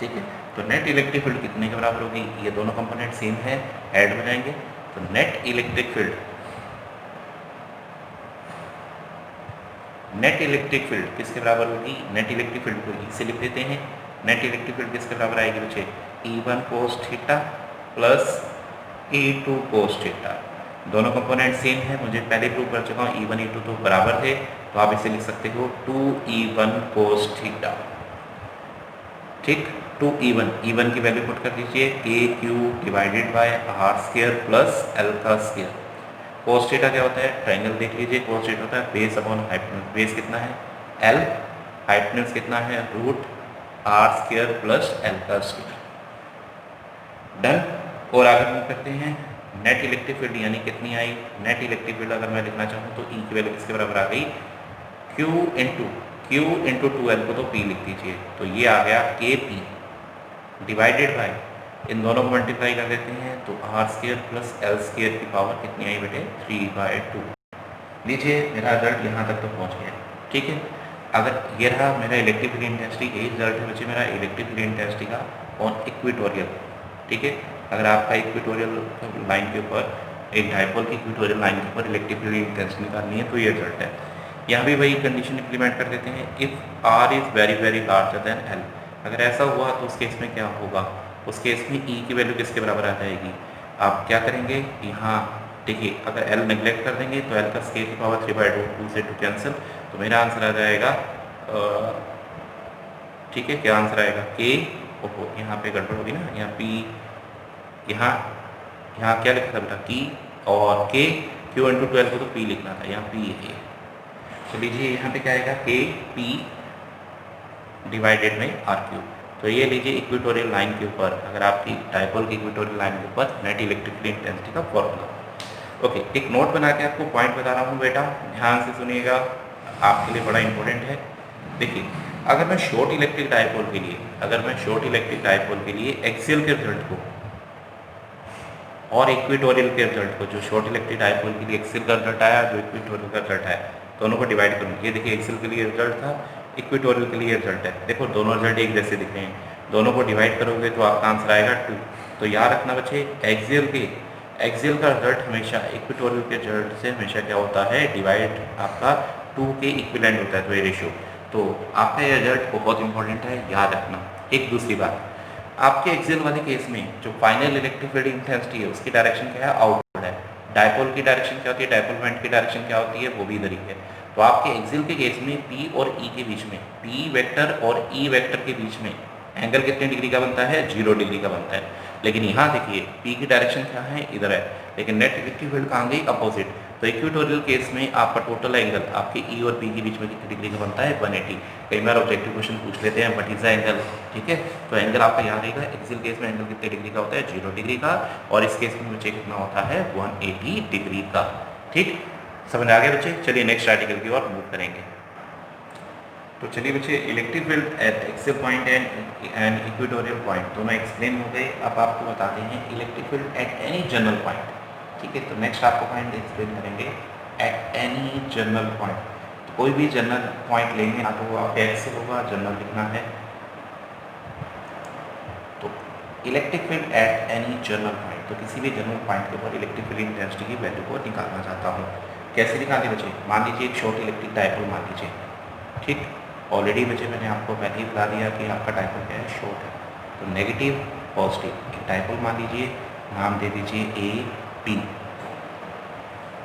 ठीक है, तो नेट इलेक्ट्रिक फील्ड कितने के बराबर होगी, ये दोनों कंपोनेंट सेम है, ऐड हो जाएंगे, तो नेट इलेक्ट्रिक फील्ड किसके बराबर होगी, नेट इलेक्ट्रिक फील्ड को E से लिख देते हैं। नेट इलेक्ट्रिक फील्ड किसके बराबर आएगी बच्चे, E1 cos theta plus E2 cos theta. दोनों कंपोनेंट सेम है, मुझे पहले प्रूव कर चुका हूँ, E1 E2 तो बराबर थे, तो आप इसे लिख सकते हो 2E1 cos थीटा, ठीक। टू E1 की वैल्यू पुट कर दीजिए के q divided by R square plus L का स्क्वायर। कोस थीटा क्या होता है, ट्रायंगल देख लीजिए, कोस थीटा होता है बेस अपॉन हाइपोटेन्यूज। बेस कितना है एल, हाइपोटेन्यूज कितना है root R square plus L का स्क्वायर। डन। और आगे हम करते हैं नेट इलेक्ट्रिक फील्ड यानी कितनी आई, नेट इलेक्ट्रिक फील्ड अगर मैं लिखना चाहूँ तो ई की वैल्यू किसके बराबर आ गई, क्यू इंटू 2L को तो P लिख दीजिए, तो ये आ गया के पी डिवाइडेड बाय, इन दोनों को मल्टीप्लाई कर देते हैं तो R square plus L square की पावर कितनी आई बेटे 3/2। लीजिए मेरा रिजल्ट यहाँ तक तो पहुँच गया, ठीक है। अगर ये रहा मेरा इलेक्ट्रिक फील्ड इंटेंसिटी, यही रिजल्ट है बच्चे मेरा इलेक्ट्रिक फील्ड इंटेंसिटी का ऑन इक्वेटोरियल, ठीक है। अगर आपका इक्वेटोरियल लाइन के ऊपर एक डायपोल की इक्वेटोरियल लाइन के ऊपर इलेक्ट्रिक फील्ड इंटेंसिटी निकालनी है तो ये रिजल्ट है। यहाँ भी वही कंडीशन इंप्लीमेंट कर देते हैं, if R is very very larger than L. अगर ऐसा हुआ तो उस केस में क्या होगा, उस केस में ई की वैल्यू किसके बराबर आ जाएगी, आप क्या करेंगे यहाँ देखिए, अगर एल नेग्लेक्ट कर देंगे तो एल का स्केल की पावर 3/2, 2 से 2 कैंसिल, तो मेरा आंसर आ जाएगा ठीक है, क्या आंसर आएगा के, ओहो यहाँ पे गड़बड़ होगी ना, यहाँ पी, यहाँ क्या लिखा था बेटा की, और के क्यू इंटू 12 को तो पी लिखना था, यहाँ पी है। तो लीजिए यहाँ पे क्या आएगा के पी डिवाइडेड में आर क्यू। तो ये लीजिए इक्वेटोरियल लाइन के ऊपर, अगर आपकी डायपोल की इक्वेटोरियल लाइन के ऊपर नेट इलेक्ट्रिक फील्ड इंटेंसिटी का फॉर्मूला। ओके, एक नोट बना के आपको पॉइंट बता रहा हूँ बेटा, ध्यान से सुनिएगा, आपके लिए बड़ा इंपॉर्टेंट है। देखिए अगर मैं शॉर्ट इलेक्ट्रिक डायपोल के लिए एक्सियल के रिजल्ट को और इक्वेटोरियल के रिजल्ट को, जो शॉर्ट इलेक्ट्रिक डायपोल के लिए एक्सियल का रिजल्ट आया, जो इक्वेटोरियल का रिजल्ट आया, दोनों को डिवाइड करूँ। ये देखिए एक्सियल के लिए रिजल्ट था, इक्वेटोरियल के लिए रिजल्ट है, देखो दोनों रिजल्ट एक जैसे दिख रहे हैं, दोनों को डिवाइड करोगे तो आपका आंसर आएगा 2। तो याद रखना बच्चे, एक्सियल का रिजल्ट हमेशा इक्वेटोरियल के रिजल्ट से हमेशा क्या होता है, डिवाइड आपका 2 के इक्विवेलेंट होता है, तो ये रेशियो। तो आपका ये रिजल्ट बहुत इंपॉर्टेंट है, याद रखना। एक दूसरी बात, आपके एक्सियल वाले केस में जो फाइनल इलेक्ट्रिक फील्ड इंटेंसिटी है उसकी डायरेक्शन क्या है, आउटवर्ड है। डायपोल की डायरेक्शन क्या होती है, डायपोल पॉइंट की डायरेक्शन क्या होती है, वो भी इधर ही है। तो आपके एक्सियल के केस में P और E के बीच में, P वेक्टर और E वेक्टर के बीच में एंगल कितने डिग्री का बनता है, 0 डिग्री का बनता है। लेकिन यहाँ देखिए P की डायरेक्शन क्या है, इधर है, लेकिन नेट इलेक्ट्रिक फील्ड कहाँ गई, अपोजिट। तो इक्वेटोरियल केस में आपका टोटल एंगल आपके E और P के बीच में कितनी डिग्री का बनता है, 180। कई बार ऑब्जेक्टिव क्वेश्चन पूछ लेते हैं व्हाट इज द एंगल, ठीक है। तो एंगल आपका याद रहेगा, एक्सियल केस में एंगल कितने डिग्री का होता है, 0 डिग्री का, और इस केस में बच्चे कितना होता है, 180 डिग्री का। ठीक, समझ आ गया बच्चे। चलिए नेक्स्ट आर्टिकल की ओर मूव करेंगे। तो चलिए बच्चे, electric field at axial point and equatorial point दोनों एक्सप्लेन हो गए। अब आपको बताते हैं electric field at any general point, ठीक है। तो नेक्स्ट आपको पॉइंट एक्सप्लेन करेंगे एट एनी जनरल पॉइंट। तो कोई भी जनरल पॉइंट लेंगे ना, तो वो आपका एक्सियल होगा, जनरल लिखना है। तो electric field at any general point, तो किसी भी जनरल पॉइंट के ऊपर इलेक्ट्रिक फील्ड इंटेंसिटी की वैल्यू को निकालना चाहता हूँ। कैसे निकालते बच्चे, मान लीजिए एक शॉर्ट इलेक्ट्रिक डायपोल मान लीजिए, ठीक। ऑलरेडी बच्चे मैंने आपको पहले ही बता दिया कि आपका डायपोल क्या है, शॉर्ट है। तो नेगेटिव पॉजिटिव एक डायपोल मान लीजिए, नाम दे दीजिए ए पी,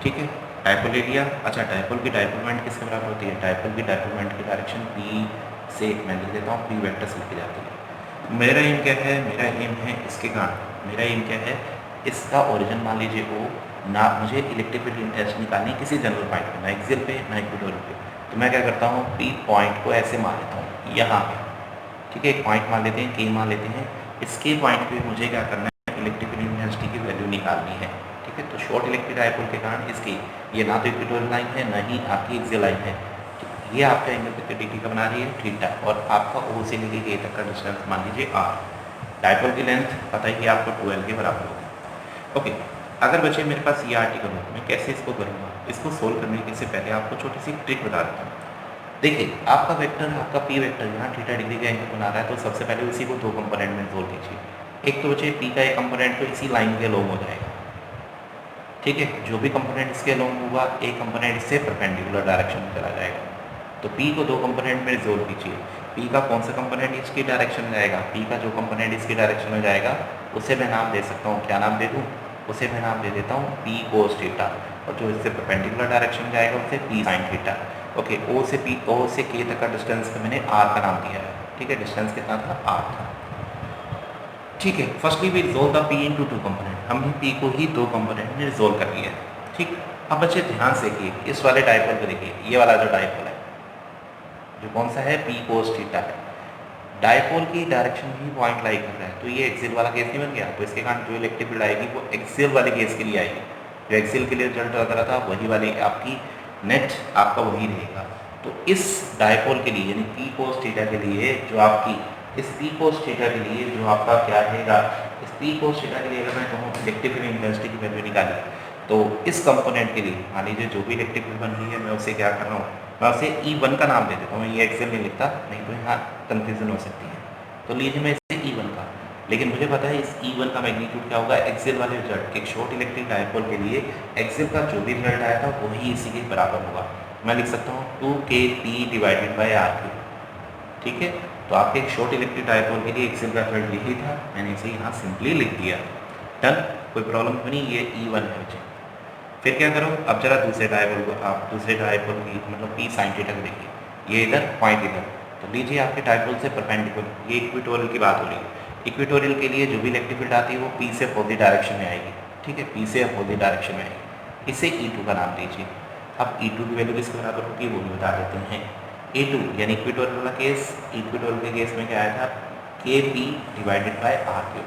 ठीक है। डायपोल ले लिया। अच्छा, डायपोल की डायपोल मोमेंट किसके बराबर होती है, डायपोल की डायपोल मोमेंट की डायरेक्शन पी से मैं लिख देता हूँ, पी वेक्टर से लिखी जाती है। मेरा एम क्या है, मेरा एम है इसके कारण, मेरा एम क्या है, इसका ओरिजिन मान लीजिए ओ, ना मुझे इलेक्ट्रिक फील्ड इंटेंसिटी निकालनी किसी जनरल पॉइंट पे, ना एक्सियल पे ना इक्वेटोरियल पे। तो मैं क्या करता हूँ, पी पॉइंट को ऐसे मान लेता हूँ यहाँ पे, ठीक है। एक पॉइंट मान लेते हैं, के मान लेते हैं। इसके पॉइंट पे मुझे क्या करना है, इलेक्ट्रिक फील्ड इंटेंसिटी की वैल्यू निकालनी है, ठीक है। तो शॉर्ट इलेक्ट्रिक डायपोल के कारण इसकी ये ना तो इक्वेटोरियल लाइन है ना ही आपकी एक्सियल लाइन है। ये आपका एंगल कितने डिग्री का बना रही है, थीटा, और आपका ओ से लेके ए तक का डिस्टेंस मान लीजिए आर। डायपोल की लेंथ पता है कि आपको 12 के बराबर होगी। ओके, अगर बच्चे मेरे पास ये आर्टिकल हो, मैं कैसे इसको करूँगा, इसको सोल्व करने से पहले आपको छोटी सी ट्रिक बता देता हूँ। देखिए आपका वेक्टर, आपका पी वेक्टर यहाँ थीटा डिग्री का एंगल बना रहा है, तो सबसे पहले उसी को 2 कंपोनेंट में तोड़ दीजिए। एक तो बच्चे पी का एक कंपोनेंट तो इसी लाइन के लॉन्ग हो जाएगा, ठीक है। जो भी कंपोनेंट इसके लॉन्ग होगा, एक कंपोनेंट इससे परपेंडिकुलर डायरेक्शन में चला जाएगा। तो पी को 2 कंपोनेंट में जोड़ दीजिए। पी का कौन सा कंपोनेंट इसकी डायरेक्शन में जाएगा, पी का जो कंपोनेंट इसकी डायरेक्शन में जाएगा उसे मैं नाम दे सकता हूँ, क्या नाम दे दूँ, उसे मैं नाम दे देता हूँ पी कोस थीटा, और जो इससे परपेंडिकुलर डायरेक्शन में जाएगा उसे पी साइन थीटा। ओके, ओ से के तक का डिस्टेंस पे मैंने आर का नाम दिया है, ठीक है। डिस्टेंस कितना था, आर था। ठीक है, firstly we resolve the P into two component, हमने पी को ही दो कंपोनेंट में रिजोल्व कर लिया है। ठीक, अब बच्चे ध्यान से देखिए, इस वाले डायपोल को देखिए, ये वाला जो डायपोल है, जो कौन सा है, पी कोस थीटा है, डायपोल की डायरेक्शन भी पॉइंट लाई कर रहा है, तो ये एक्सियल वाला केस नहीं बन गया, तो इसके कारण जो इलेक्ट्रिक फील्ड आएगी वो एक्सियल वाले केस के लिए आएगी, जो एक्सियल के लिए रिजल्ट लग रहा था वही वाली आपकी नेट आपका वही रहेगा। तो इस डायपोल के लिए यानी पी कोस थीटा के लिए जो आपकी इस पी कोस थीटा के लिए जो आपका क्या रहेगा, इस पी कोस थीटा के लिए अगर मैं कहूँ इलेक्ट्रिक फील्ड इंटेंसिटी की वैल्यू निकाली, तो इस कंपोनेंट के लिए मान लीजिए जो भी इलेक्ट्रिक फील्ड बन रही है मैं उसे क्या कर रहा हूँ, मैं उसे E1 का नाम दे देता हूँ, मैं ये एक्सेल नहीं लिखता, नहीं तो यहाँ कन्फ्यूजन हो सकती है। तो लीजिए मैं इसे E1 का, लेकिन मुझे पता है इस E1 का मैग्नीट्यूड क्या होगा, एक्सेल वाले रिजल्ट, एक शॉर्ट इलेक्ट्रिक डायपोल के लिए एक्सेल का जो भी रिजल्ट आया था वही इसी के बराबर होगा। मैं लिख सकता हूँ 2kP डिवाइडेड बाई R3। ठीक है, तो आपके एक शॉर्ट इलेक्ट्रिक डायपोल के लिए एक्सेल का रिजल्ट यही था, मैंने इसे यहाँ सिंपली लिख दिया। डन, कोई प्रॉब्लम तो नहीं, ये E1 है बच्चे। फिर क्या करो, अब जरा दूसरे डायपोल को, आप दूसरे डायपोल की मतलब पी साइन थीटा को देखिए, ये इधर पॉइंट इधर, तो लीजिए आपके डायपोल से परपेंडिकुलर, ये इक्वेटोरियल की बात हो रही है, इक्वेटोरियल के लिए जो भी इलेक्ट्रिक फील्ड आती है वो पी से अपोजिट डायरेक्शन में आएगी। ठीक है, पी से अपोजिट डायरेक्शन में आएगी, इसे E2 का नाम दीजिए। अब E2 की वैल्यू किसके बराबर होगी वो भी बता देते हैं। E2 यानी इक्वेटोरियल वाला केस, इक्वेटोरियल के केस में क्या आया था, KP divided by R3।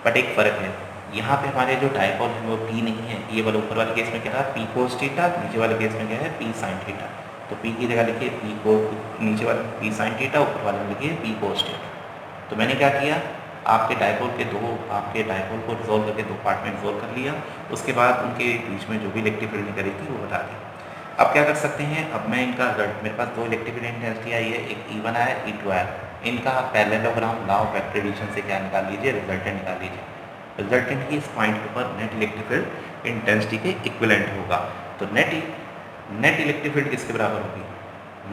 But एक फ़र्क है, यहाँ पे हमारे जो डायपोल है वो P नहीं है, ये वाले ऊपर वाले केस में क्या था P कोस थीटा, नीचे वाले केस में क्या है P साइन थीटा। तो P की जगह लिखिए P को, नीचे वाले P साइन थीटा, ऊपर वाले में लिखिए P कोस थीटा। तो मैंने क्या किया, आपके डायपोल को रिजोल्व करके दो पार्ट में रिजोल्व कर लिया, उसके बाद उनके बीच में जो भी इलेक्ट्रिक फील्ड निकली थी वो बता दी। अब क्या कर सकते हैं, अब मैं इनका रिजल्ट, मेरे पास दो इलेक्ट्रिक फील्ड इंटेंसिटी आई है, एक E1 आया, E2 आया, इनका parallelogram law of vector addition से क्या निकाल लीजिए, रिजल्टेंट निकाल लीजिए। रिजल्टेंट ही इस पॉइंट के ऊपर नेट इलेक्ट्रिक फील्ड इंटेंसिटी के इक्विवेलेंट होगा। तो नेट इलेक्ट्रिक फील्ड किसके बराबर होगी,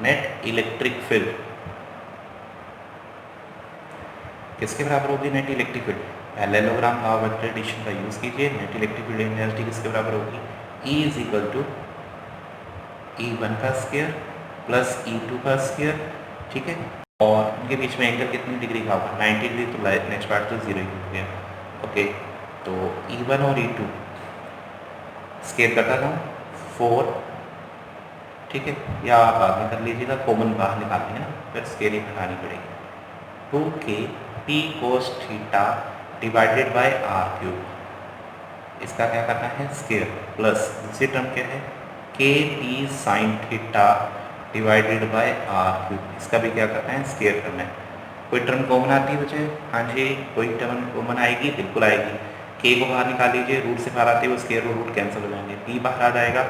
नेट इलेक्ट्रिक फील्ड किसके बराबर होगी, net electric field, parallelogram law of vector addition का यूज़ कीजिए, नेट इलेक्ट्रिक फील्ड इंटेंसिटी किसके बराबर होगी, E is equal to E1 का स्क्वायर प्लस E2 का स्क्वायर। ठीक है, और उनके बीच में एंगल कितनी डिग्री का होगा, 90 डिग्री, तो नेक्स्ट पार्ट तो 0 ही हो गया। ओके, तो E1 और E2 स्केल करता था 4, ठीक है, या आप बाद में कर लीजिएगा, कॉमन बाहर निकाल लेंगे ना, फिर स्केलिंग हटानी पड़ेगी। 2kP cos theta divided by R3, इसका क्या करना है स्केयर, प्लस दूसरी टर्म क्या है KP sine theta divided by R3, इसका भी क्या करना है स्केयर करना है। कोई टर्म कॉमन आती है बच्चे, हाँ जी, कोई टर्म कॉमन आएगी, बिल्कुल आएगी। K को बाहर निकाल लीजिए, रूट से बाहर आते हुए स्केयर और रूट कैंसिल हो जाएंगे, P बाहर आ जाएगा,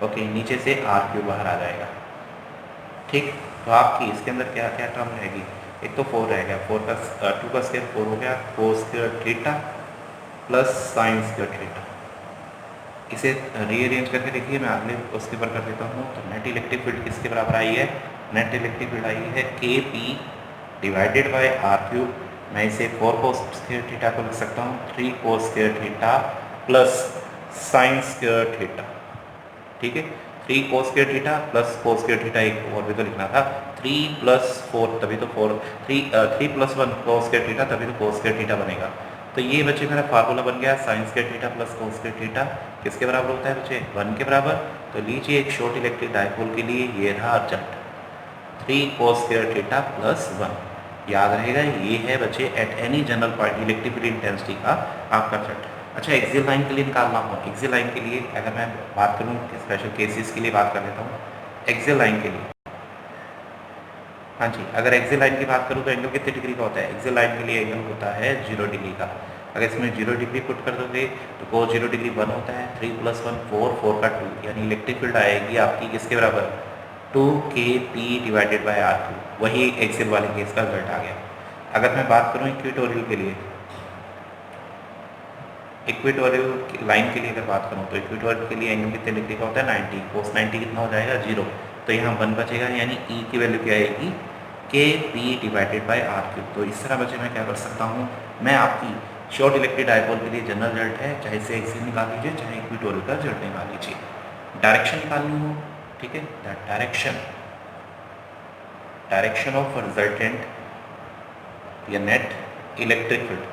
ओके, नीचे से R3 बाहर आ जाएगा। ठीक, तो आपकी इसके अंदर क्या क्या टर्म रहेगी, एक तो 4 रहेगा, 2 का स्केयर 4 हो गया, cos square theta plus sine square theta. इसे रीअरेंज करके देखिए, मैं अगले उसके ऊपर कर देता हूँ। तो नेट इलेक्ट्रिक फील्ड किसके बराबर आई है, नेट इलेक्ट्रिक फील्ड आई है KP डिवाइडेड बाय R3। मैं इसे 4 कोस स्क्वायर थीटा को लिख सकता हूँ 3 cos square theta plus sine square theta. ठीक है, 3 cos square theta plus cos square theta, एक और भी तो लिखना था, 3 + 4 तभी तो 3 + 1 कोस स्क्वायर थीटा, तभी तो कोस स्क्वायर थीटा बनेगा। तो ये बच्चे मेरा फार्मूला बन गया, sine square theta plus cos square theta किसके बराबर होता है बच्चे, 1 के बराबर। तो लीजिए एक शॉर्ट इलेक्ट्रिक डायपोल के लिए ये रहा result, 3 cos square theta plus 1। याद रहेगा, ये है बच्चे at any general point electric field intensity का आपका रिजल्ट। अच्छा, एक्सियल लाइन के लिए निकालना हो, एक्सियल लाइन के लिए अगर मैं बात करूँ, स्पेशल केसेस के लिए बात कर लेता हूँ। एक्सियल लाइन के लिए, हाँ जी, अगर एक्सियल लाइन की बात करूँ तो एंगल कितने डिग्री का होता है, एक्सियल लाइन के लिए एंगल होता है 0 डिग्री का। अगर इसमें 0 डिग्री पुट कर दोगे तो कोस 0 डिग्री 1 होता है, 3 + 1 4, 4 का 2, यानी इलेक्ट्रिक फील्ड आएगी आपकी किसके बराबर, 2kP डिवाइडेड बाय R2। वही एक्सियल वाले केस का रिजल्ट आ गया। अगर मैं बात करूँ इक्वेटोरियल के लिए, इक्वेटोरियल लाइन के लिए अगर बात करूँ तो इक्वेटोरियल के लिए एंगल कितने डिग्री का होता है 90, कोस 90 कितना हो जाएगा 0, तो यहाँ 1 बचेगा, यानी E की वैल्यू क्या आएगी KP डिवाइडेड बाय R3। तो इस तरह बच्चे मैं क्या कर सकता हूँ, मैं आपकी शॉर्ट इलेक्ट्रिक डायपोल के लिए जनरल रिजल्ट है, चाहे से एक्सियल निकाल लीजिए, चाहे इक्वेटोरियल का रिजल्ट निकाल लीजिए। डायरेक्शन निकालनी हो, ठीक है, द डायरेक्शन ऑफ रिजल्टेंट या net electric field,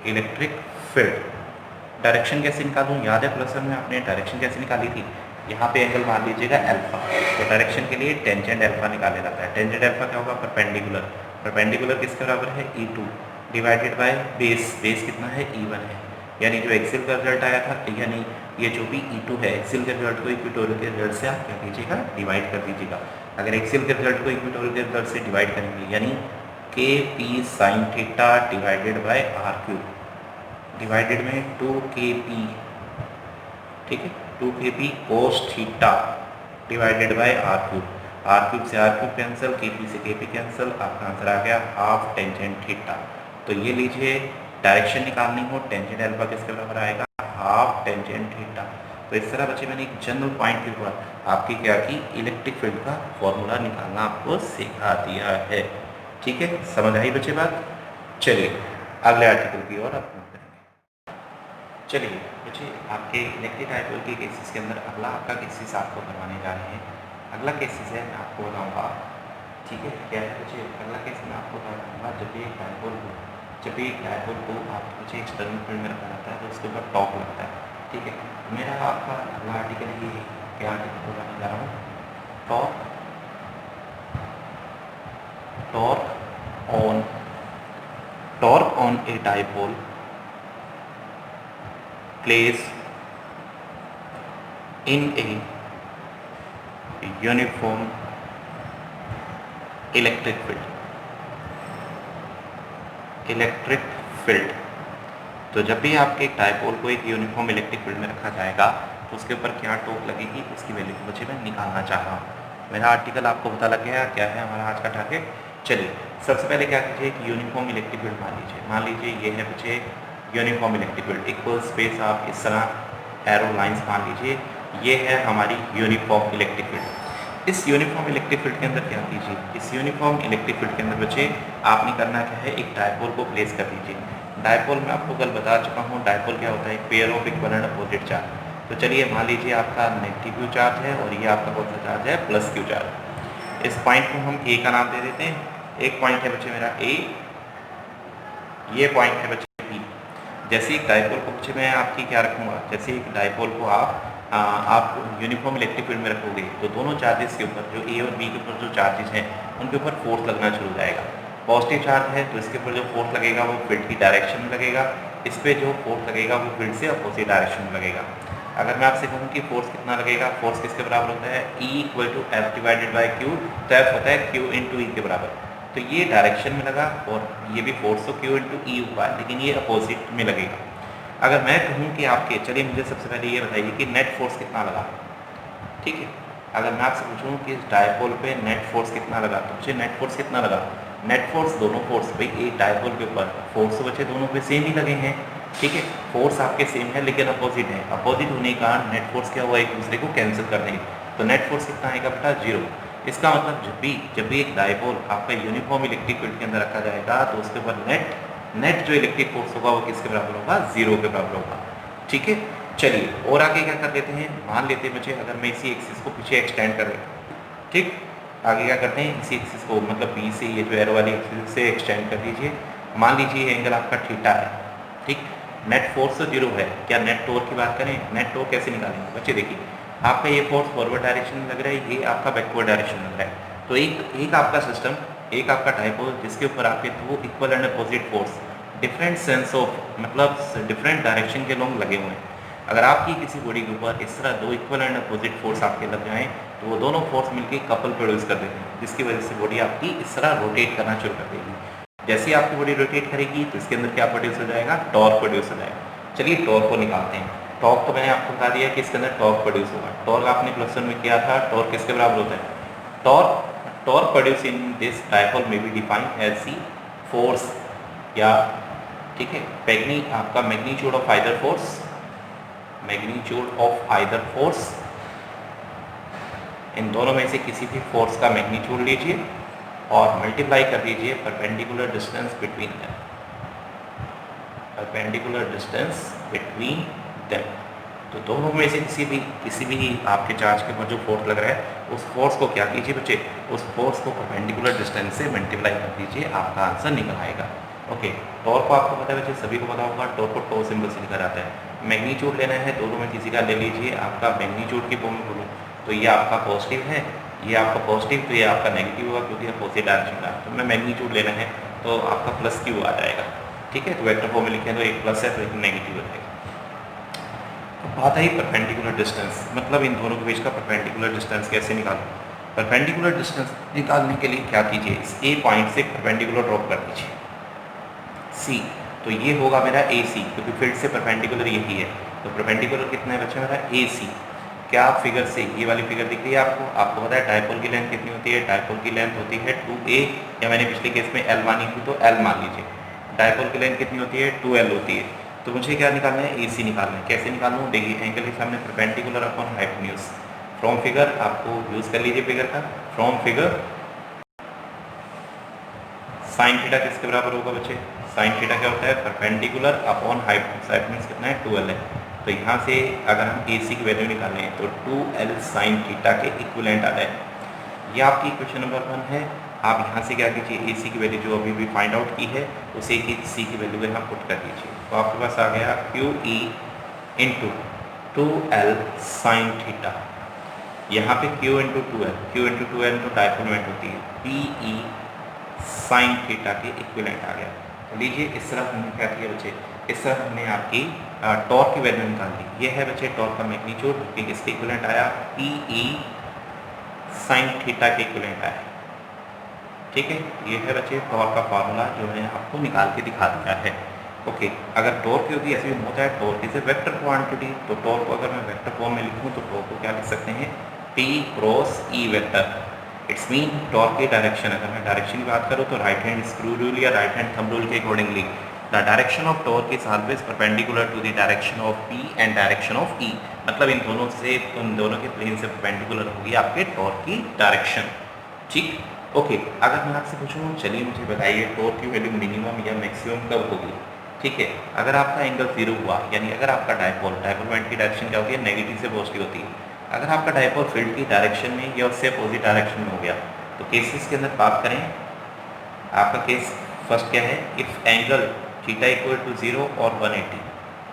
electric field. Direction कैसे निकालूँ? याद है प्लस वन में आपने डायरेक्शन कैसे निकाली थी? यहाँ पे एंगल मान लीजिएगा अल्फा, तो डायरेक्शन के लिए टेंजेंट अल्फा निकाले जाता है। टेंजेंट अल्फा क्या होगा? परपेंडिकुलर। परपेंडिकुलर किसके बराबर है? E2 divided by base. Base कितना है? E1 है। यानी जो एक्सेल का रिजल्ट आया था, यानी ये जो भी E2 है, एक्सेल के रिजल्ट को इक्वेटोरियल के रिजल्ट से आप क्या कीजिएगा? डिवाइड कर दीजिएगा। अगर एक्सेल के रिजल्ट को इक्वेटोरियल के रिजल्ट से डिवाइड करेंगे, यानी KP sine theta divided by R3 divided में 2KP, ठीक है, 2KP cos theta divided by R3। R3 से R3 कैंसिल, KP से KP कैंसिल, आपका आंसर आ गया हाफ टेंजेंट थीटा। तो ये लीजिए, डायरेक्शन निकालनी हो, टेंजेंट अल्फा किसके बराबर आएगा? Half tangent theta. तो इस तरह बच्चे मैंने एक जनरल पॉइंट के ऊपर आपकी क्या की, इलेक्ट्रिक फील्ड का फॉर्मूला निकालना आपको सिखा दिया है। ठीक है, समझ आई बच्चे बात? चलिए अगले आर्टिकल की ओर आप करेंगे। चलिए बच्चे, आपके इलेक्ट्रिक डायपोल के केसेस के अंदर अगला आपका केसेस आपको करवाने जा रहे हैं। अगला केसेस है, मैं आपको बताऊँगा। ठीक है, क्या है बच्चे? अगला केस मैं आपको बताऊँगा, जब भी एक डायपोल को आप मुझे एक्सटर्नल फील्ड में रखा जाता है तो उसके ऊपर टॉर्क लगता है। ठीक है, मेरा आपका अगला आर्टिकल ये क्या आर्टिकल बताने जा रहा हूँ? Torque on A dipole placed in a uniform electric field। तो जब भी आपके एक डायपोल को एक यूनिफॉर्म इलेक्ट्रिक फील्ड में रखा जाएगा तो उसके ऊपर क्या टॉर्क लगेगी, उसकी वैल्यू को बच्चे मैं निकालना चाह रहा हूँ। मेरा आर्टिकल आपको पता लग गया क्या है हमारा आज का टारगेट। चलिए सबसे पहले क्या कीजिए कि यूनिफॉर्म इलेक्ट्रिक फील्ड मान लीजिए ये है बच्चे uniform electric field. Equal space आप इस तरह एरो लाइंस मान लीजिए, ये है हमारी यूनिफॉर्म इलेक्ट्रिक फील्ड। इस यूनिफॉर्म इलेक्ट्रिक फील्ड के अंदर क्या कीजिए, इस यूनिफॉर्म इलेक्ट्रिक फील्ड के अंदर बच्चे आपने करना क्या है, एक डायपोल को प्लेस कर दीजिए। डायपोल मैं आपको कल बता चुका हूँ, डायपोल क्या होता है? Pair of equal and opposite charge. तो चलिए मान लीजिए आपका नेगेटिव क्यू चार्ज है और ये आपका कौन सा चार्ज है? Plus Q charge. इस पॉइंट को हम ए का नाम दे देते हैं। एक पॉइंट है बच्चे मेरा ए, ये पॉइंट है बच्चे बी। जैसे एक डायपोल को बच्चे मैं आपकी क्या रखूँगा, जैसे एक डायपोल को आप यूनिफॉर्म इलेक्ट्रिक फील्ड में रखोगे तो दोनों चार्जेस के ऊपर, जो ए और बी के ऊपर जो चार्जेस हैं उनके ऊपर फोर्स लगना शुरू हो जाएगा। पॉजिटिव चार्ज है तो इसके ऊपर जो फोर्स लगेगा वो फील्ड की डायरेक्शन में लगेगा, इस पर जो फोर्स लगेगा वो फील्ड से अपोजिट डायरेक्शन में लगेगा। अगर मैं आपसे कहूँ कि फोर्स कितना लगेगा, फोर्स किसके बराबर होता है? E = F divided by Q। तो F होता है Q × E के बराबर। तो ये डायरेक्शन में लगा और ये भी फोर्स तो Q × E हुआ, लेकिन ये अपोजिट में लगेगा। अगर मैं कहूँ कि आपके, चलिए मुझे सबसे पहले ये बताइए कि नेट फोर्स कितना लगा। ठीक है, अगर मैं आपसे पूछूँ कि इस डायपोल पे नेट फोर्स कितना लगा, तो मुझे नेट फोर्स कितना लगा? नेट फोर्स, दोनों फोर्स भाई एक डायपोल के ऊपर फोर्स तो बच्चे दोनों पे सेम ही लगे हैं। ठीक है, फोर्स आपके सेम है लेकिन अपोजिट है। अपोजिट होने का नेट फोर्स क्या हुआ, एक दूसरे को कैंसिल कर देंगे। तो नेट फोर्स कितना आएगा बेटा? 0। इसका मतलब जब भी एक डायपोल आपका यूनिफॉर्म इलेक्ट्रिक फील्ड के अंदर रखा जाएगा तो उसके ऊपर नेट जो इलेक्ट्रिक फोर्स होगा वो किसके बराबर होगा? 0 के बराबर होगा। ठीक है, चलिए और आगे क्या कर लेते हैं, मान लेते हैं बच्चे अगर मैं इसी एक्सिस को पीछे एक्सटेंड कर देता हूँ। ठीक, आगे क्या करते हैं, इसी एक्सिस को मतलब बी से ये जो एरो वाली एक्सिस से एक्सटेंड कर दीजिए। मान लीजिए एंगल आपका थीटा है। ठीक, नेट फोर्स तो 0 है। क्या नेट टॉर्क की बात करें? नेट टॉर्क कैसे निकालेंगे बच्चे? देखिए आपका ये फोर्स फॉरवर्ड डायरेक्शन में लग रहा है, ये आपका बैकवर्ड डायरेक्शन में लग रहा है। तो एक आपका सिस्टम, एक आपका डायपोल जिसके ऊपर आपके दो equal and opposite force different sense of मतलब डिफरेंट डायरेक्शन के लोग लगे हुए हैं। अगर आपकी किसी बॉडी के ऊपर इस तरह दो इक्वल एंड अपोजिट फोर्स आपके लग जाएं तो वो दोनों फोर्स मिलकर कपल प्रोड्यूस कर देते हैं, जिसकी वजह से बॉडी आपकी इस तरह रोटेट करना शुरू कर देगी। जैसे ही आपकी बॉडी रोटेट करेगी तो इसके अंदर क्या प्रोड्यूस हो जाएगा? टॉर्क प्रोड्यूस हो जाएगा। चलिए टॉर्क को निकालते हैं। टॉर्क तो मैंने आपको बता दिया कि इसके अंदर टॉर्क प्रोड्यूस होगा। टॉर्क आपने प्लस वन में किया था, टॉर्क किसके बराबर होता है? Torque produce in this dipole में बी डिफाइंड एज सी फोर्स, या ठीक है आपका मैग्नीट्यूड ऑफ आइदर फोर्स, इन दोनों में से किसी भी फोर्स का मैग्नीट्यूड लीजिए और मल्टीप्लाई कर दीजिए परपेंडिकुलर डिस्टेंस बिटवीन देम। तो दोनों में से किसी भी आपके चार्ज के ऊपर जो फोर्स लग रहा है उस फोर्स को क्या कीजिए बच्चे, उस फोर्स को परपेंडिकुलर डिस्टेंस से मल्टीप्लाई कर दीजिए, आपका आंसर निकल आएगा। ओके, टॉर्क को आपको पता है बच्चे, सभी को पता होगा, टॉर्क को टॉ सिंबल से लिखा जाता है। मैग्नीट्यूड लेना है, दोनों में किसी का ले लीजिए। आपका मैग्नीट्यूड की फॉर्म में बोलूँ तो ये आपका पॉजिटिव है, ये आपका पॉजिटिव, तो ये आपका नेगेटिव होगा क्योंकि अपोजिट डायरेक्शन का। तो मैं मैग्नीट्यूड लेना है तो आपका प्लस क्यू आ जाएगा, ठीक है। तो वेक्टर फॉर्म में लिखें तो एक प्लस है तो एक नेगेटिव हो जाएगा। तो बात आई परपेंडिकुलर डिस्टेंस, मतलब इन दोनों के बीच का परपेंडिकुलर डिस्टेंस कैसे निकालूं। परपेंडिकुलर डिस्टेंस निकालने के लिए क्या कीजिए, इस ए पॉइंट से परपेंडिकुलर ड्रॉप कर दीजिए सी, तो ये होगा मेरा ए सी, क्योंकि फील्ड से परपेंडिकुलर यही है। तो परपेंडिकुलर कितना है बच्चा मेरा, ए सी। क्या आप फिगर से, ये वाली फिगर दिख रही है आपको पता है डायपोल की लेंथ कितनी होती है, डायपोल की लेंथ होती है 2a, या मैंने पिछले केस में l मानी थी तो l मान लीजिए। डायपोल की लेंथ कितनी होती है, 2l होती है। तो मुझे क्या निकालना है, AC निकालना है। कैसे निकालूँ, देखिए एंगल के सामने perpendicular upon hypotenuse. From figure आपको यूज़ कर लीजिए फिगर का, फ्रॉम फिगर साइन थीटा किसके बराबर होगा बच्चे, साइन थीटा क्या होता है, परपेंडिकुलर अपॉन हाइपोटेन्यूज कितना है, 2l है। तो यहाँ से अगर हम AC की वैल्यू निकालें तो 2l साइन थीटा के इक्विवेलेंट आ जाए। ये आपकी इक्वेशन नंबर 1 है। आप यहाँ से क्या कीजिए, AC की वैल्यू जो अभी भी फाइंड आउट की है उसे की C की वैल्यू यहाँ पुट कर दीजिए। तो आपके पास आ गया QE into 2l sine theta. यहाँ पे Q इंटू 2l तो डायपोल मोमेंट होती है, PE साइन थीटा के इक्विवेलेंट आ गया। तो लीजिए इस तरफ हमने क्या किया बच्चे, इस तरफ हमने आपकी टॉर्क की वैल्यू निकाल दी। ये है बच्चे टॉर्क का मैग्नीट्यूड, कि किसके इक्विवेलेंट आया, PE साइन थीटा के इक्विवेलेंट आया, ठीक है। ये है बच्चे टॉर्क का फार्मूला जो मैंने आपको निकाल के दिखा दिया है। ओके, अगर टॉर्क की होती ऐसे भी होता है, torque is a vector quantity, तो टॉर्क को अगर मैं वेक्टर फॉर्म में लिखूँ तो टॉर्क को क्या लिख सकते हैं, T cross E vector. It's mean torque की डायरेक्शन, अगर मैं डायरेक्शन की बात करूँ तो राइट हैंड स्क्रू रूल या राइट हैंड थंब रूल के accordingly the direction of torque is always perpendicular to the direction of P and direction of E। मतलब इन दोनों के प्लेन से परपेंडिकुलर होगी आपके टॉर्क की डायरेक्शन, ठीक। ओके, अगर मैं आपसे पूछूँ, चलिए मुझे बताइए टॉर्क की वैल्यू मिनिमम या मैक्सिमम कब होगी, ठीक है। अगर आपका एंगल 0 हुआ, यानी अगर आपका डायपोल मोमेंट की डायरेक्शन क्या होती है, नेगेटिव से पॉजिटिव होती है। अगर आपका डायपोल फील्ड की डायरेक्शन में या उससे अपोजिट डायरेक्शन में हो गया, तो केसेस के अंदर बात करें, आपका केस फर्स्ट क्या है, if angle theta equal to 0 और 180।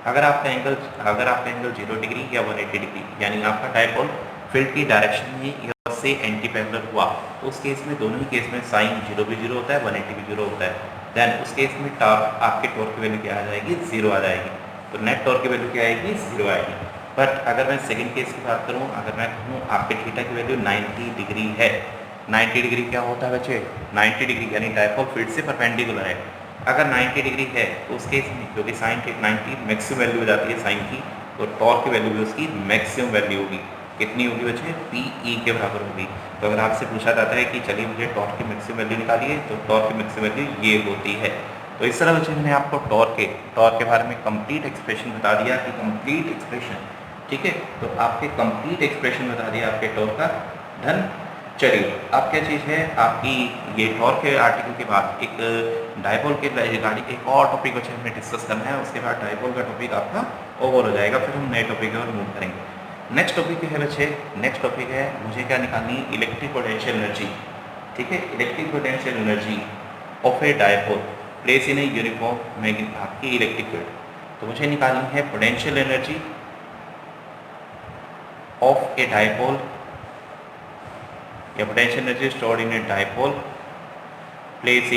अगर आपका एंगल 0 डिग्री या 180 डिग्री, यानी आपका डायपोल फील्ड की डायरेक्शन में या उससे एंटी पैरेलल हुआ, तो उस केस में दोनों ही केस में साइन 0 भी 0 होता है, 180 भी 0 होता है। देन उस केस में टॉर्क, आपके टॉर्क की वैल्यू क्या आ जाएगी, 0 आ जाएगी। तो नेट टॉर्क की वैल्यू क्या आएगी, 0 आएगी। बट अगर मैं सेकंड केस की बात करूं, अगर मैं कहूँ आपके थीटा की वैल्यू 90 डिग्री है, 90 डिग्री क्या होता है बच्चे, 90 डिग्री यानी डायपोल फील्ड से परपेंडिकुलर है। अगर 90 डिग्री है तो उस केस में, क्योंकि साइन 90 मैक्सिमम वैल्यू हो जाती है साइन की, तो टॉर्क की वैल्यू भी उसकी मैक्सिमम वैल्यू होगी। कितनी होगी बच्चे, PE के बराबर होगी। तो अगर आपसे पूछा जाता है कि चलिए मुझे टॉर्क की मैक्सिमम वैल्यू निकालिए, तो टॉर्क की मैक्सिमम वैल्यू ये होती है। तो इस तरह बच्चे मैंने आपको टॉर्क के बारे में कंप्लीट एक्सप्रेशन बता दिया, कि कंप्लीट एक्सप्रेशन, ठीक है। तो आपके कंप्लीट एक्सप्रेशन बता दिया आपके टॉर्क का। धन चलिए, अब क्या चीज़ है आपकी, ये टॉर्क के आर्टिकल के बाद एक डायपोल के रिगार्डिंग एक और टॉपिक बच्चे हमें डिस्कस करना है। उसके बाद डायपोल का टॉपिक आपका ओवर हो जाएगा, फिर हम नए टॉपिक की ओर मूव करेंगे। नेक्स्ट टॉपिक है बच्चे, नेक्स्ट टॉपिक है मुझे क्या निकालनी, इलेक्ट्रिक पोटेंशियल एनर्जी, ठीक है। Electric potential energy of a dipole place in a uniform आपकी इलेक्ट्रिक फील्ड। तो मुझे निकालनी है potential energy of a dipole या potential energy stored in a dipole place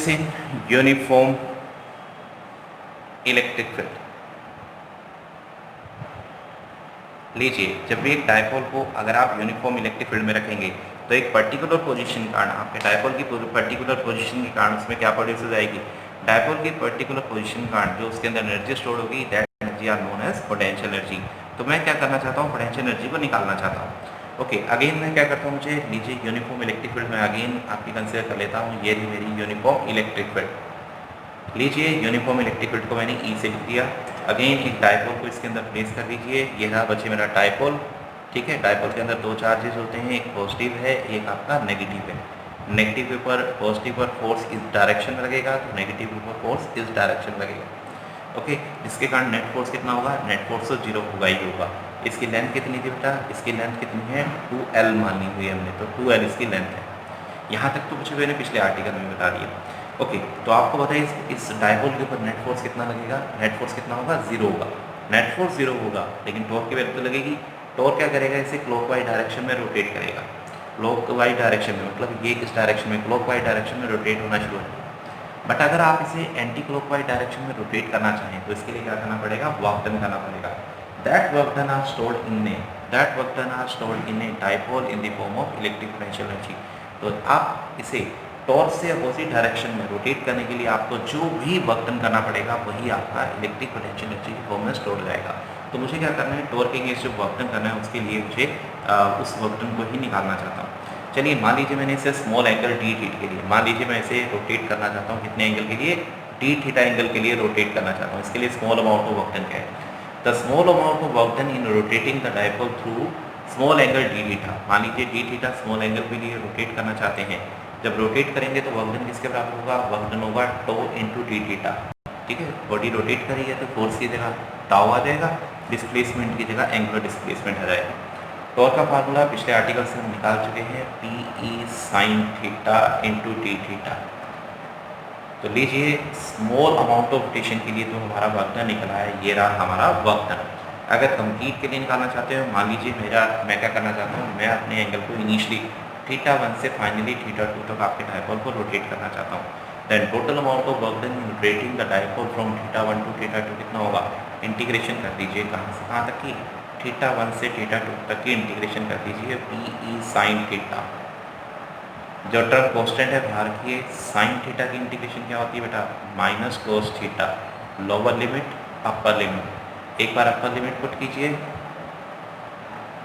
in uniform electric field. लीजिए, जब भी एक डायपोल को अगर आप यूनिफॉर्म इलेक्ट्रिक फील्ड में रखेंगे, तो एक पर्टिकुलर पोजीशन के कारण, आपके डायपोल की पर्टिकुलर पोजीशन के कारण उसमें क्या प्रोड्यूस हो जाएगी, डायपोल की पर्टिकुलर पोजीशन के कारण जो उसके अंदर एनर्जी स्टोर होगी, that energy are known as potential energy. तो मैं क्या करना चाहता हूँ, पोटेंशियल एनर्जी को निकालना चाहता हूँ। ओके, अगेन मैं क्या करता हूँ, मुझे लीजिए यूनिफॉर्म इलेक्ट्रिक फील्ड में अगेन आपकी कंसिडर कर लेता हूँ, ये रही मेरी यूनिफॉर्म इलेक्ट्रिक फील्ड। लीजिए यूनिफॉर्म इलेक्ट्रिक फील्ड को मैंने E से लिख दिया। अगेन एक डायपोल को इसके अंदर प्लेस कर दीजिए, ये रहा बच्चे मेरा डायपोल, ठीक है। डायपोल के अंदर दो चार्जेस होते हैं, एक पॉजिटिव है, एक आपका नेगेटिव है। नेगेटिव के ऊपर पॉजिटिव पर फोर्स इस डायरेक्शन में लगेगा, तो नेगेटिव के ऊपर फोर्स इस डायरेक्शन में लगेगा, ओके। जिसके कारण नेट फोर्स कितना होगा, नेट फोर्स तो 0 होगा ही होगा। इसकी लेंथ कितनी थी बेटा, इसकी लेंथ कितनी है, 2L मानी हुई हमने, तो 2L इसकी लेंथ है। यहाँ तक तो बच्चे मैंने पिछले आर्टिकल में बता दिया। ओके, तो आपको बताइए इस डायपोल के ऊपर नेट फोर्स कितना लगेगा? नेट फोर्स कितना होगा? 0 होगा। नेट फोर्स 0 होगा, लेकिन टॉर्क की वैल्यू तो लगेगी। टॉर्क क्या करेगा? इसे क्लॉकवाइज डायरेक्शन में रोटेट करेगा। क्लॉकवाइज डायरेक्शन में मतलब ये इस डायरेक्शन में क्लॉकवाइज डायरेक्शन में रोटेट होना शुरू है। बट अगर आप इसे एंटी क्लॉकवाइज डायरेक्शन में रोटेट करना चाहें तो इसके लिए क्या करना पड़ेगा? वर्क डन करना पड़ेगा। That work done are stored in a dipole in the form of electric potential energy. तो आप इसे टॉर्क से अपोजिट डायरेक्शन में रोटेट करने के लिए आपको जो भी वर्क डन करना पड़ेगा वही आपका इलेक्ट्रिक पोटेंशियल एनर्जी की फॉर्म में स्टोर हो जाएगा। तो मुझे क्या करना है? टॉर्क के अगेंस्ट जो वर्क डन करना है उसके लिए मुझे उस वर्क डन को ही निकालना चाहता हूँ। चलिए मान लीजिए मैंने इसे स्मॉल एंगल डी थीटा के लिए, मान लीजिए मैं इसे रोटेट करना चाहता हूँ कितने एंगल के लिए? डी थीटा एंगल के लिए रोटेट करना चाहता हूँ। इसके लिए small amount of work done क्या है? The small amount of work done in rotating the dipole through small angle D theta. मान लीजिए डी थीटा स्मॉल एंगल के लिए रोटेट करना चाहते हैं। जब रोटेट करेंगे तो वर्क डन किसके बराबर होगा? वर्क डन होगा टो इंटू डी थीटा। ठीक है, बॉडी रोटेट करेगी तो फोर्स की जगह टाउ आ जाएगा, डिस्प्लेसमेंट की जगह एंगुलर डिस्प्लेसमेंट आ जाएगा। टॉर्क का फार्मूला पिछले आर्टिकल से हम निकाल चुके हैं, P E sine theta into D theta. तो लीजिए स्मॉल अमाउंट ऑफ रोटेशन के लिए तो हमारा वर्क डन निकला है, ये रहा हमारा वर्क डन। अगर कंप्लीट के लिए निकालना चाहते हो, मान लीजिए मैं क्या करना चाहता हूँ? मैं अपने एंगल को इनिशियली θ1 से फाइनली θ2 तक आपके डायपोल को रोटेट करना चाहता हूँ। Then total amount of work done in rotating the dipole from θ1 to θ2 कितना होगा? इंटीग्रेशन कर दीजिए, कहाँ से कहाँ तक की? θ1 से θ2 तक की इंटीग्रेशन कर दीजिए, पी ई साइन थीटा। जो टर्म कॉन्स्टेंट है बाहर की, साइन थीटा की इंटीग्रेशन क्या होती है बेटा? Minus cos theta, lower limit upper limit. एक बार अपर लिमिट पुट कीजिए,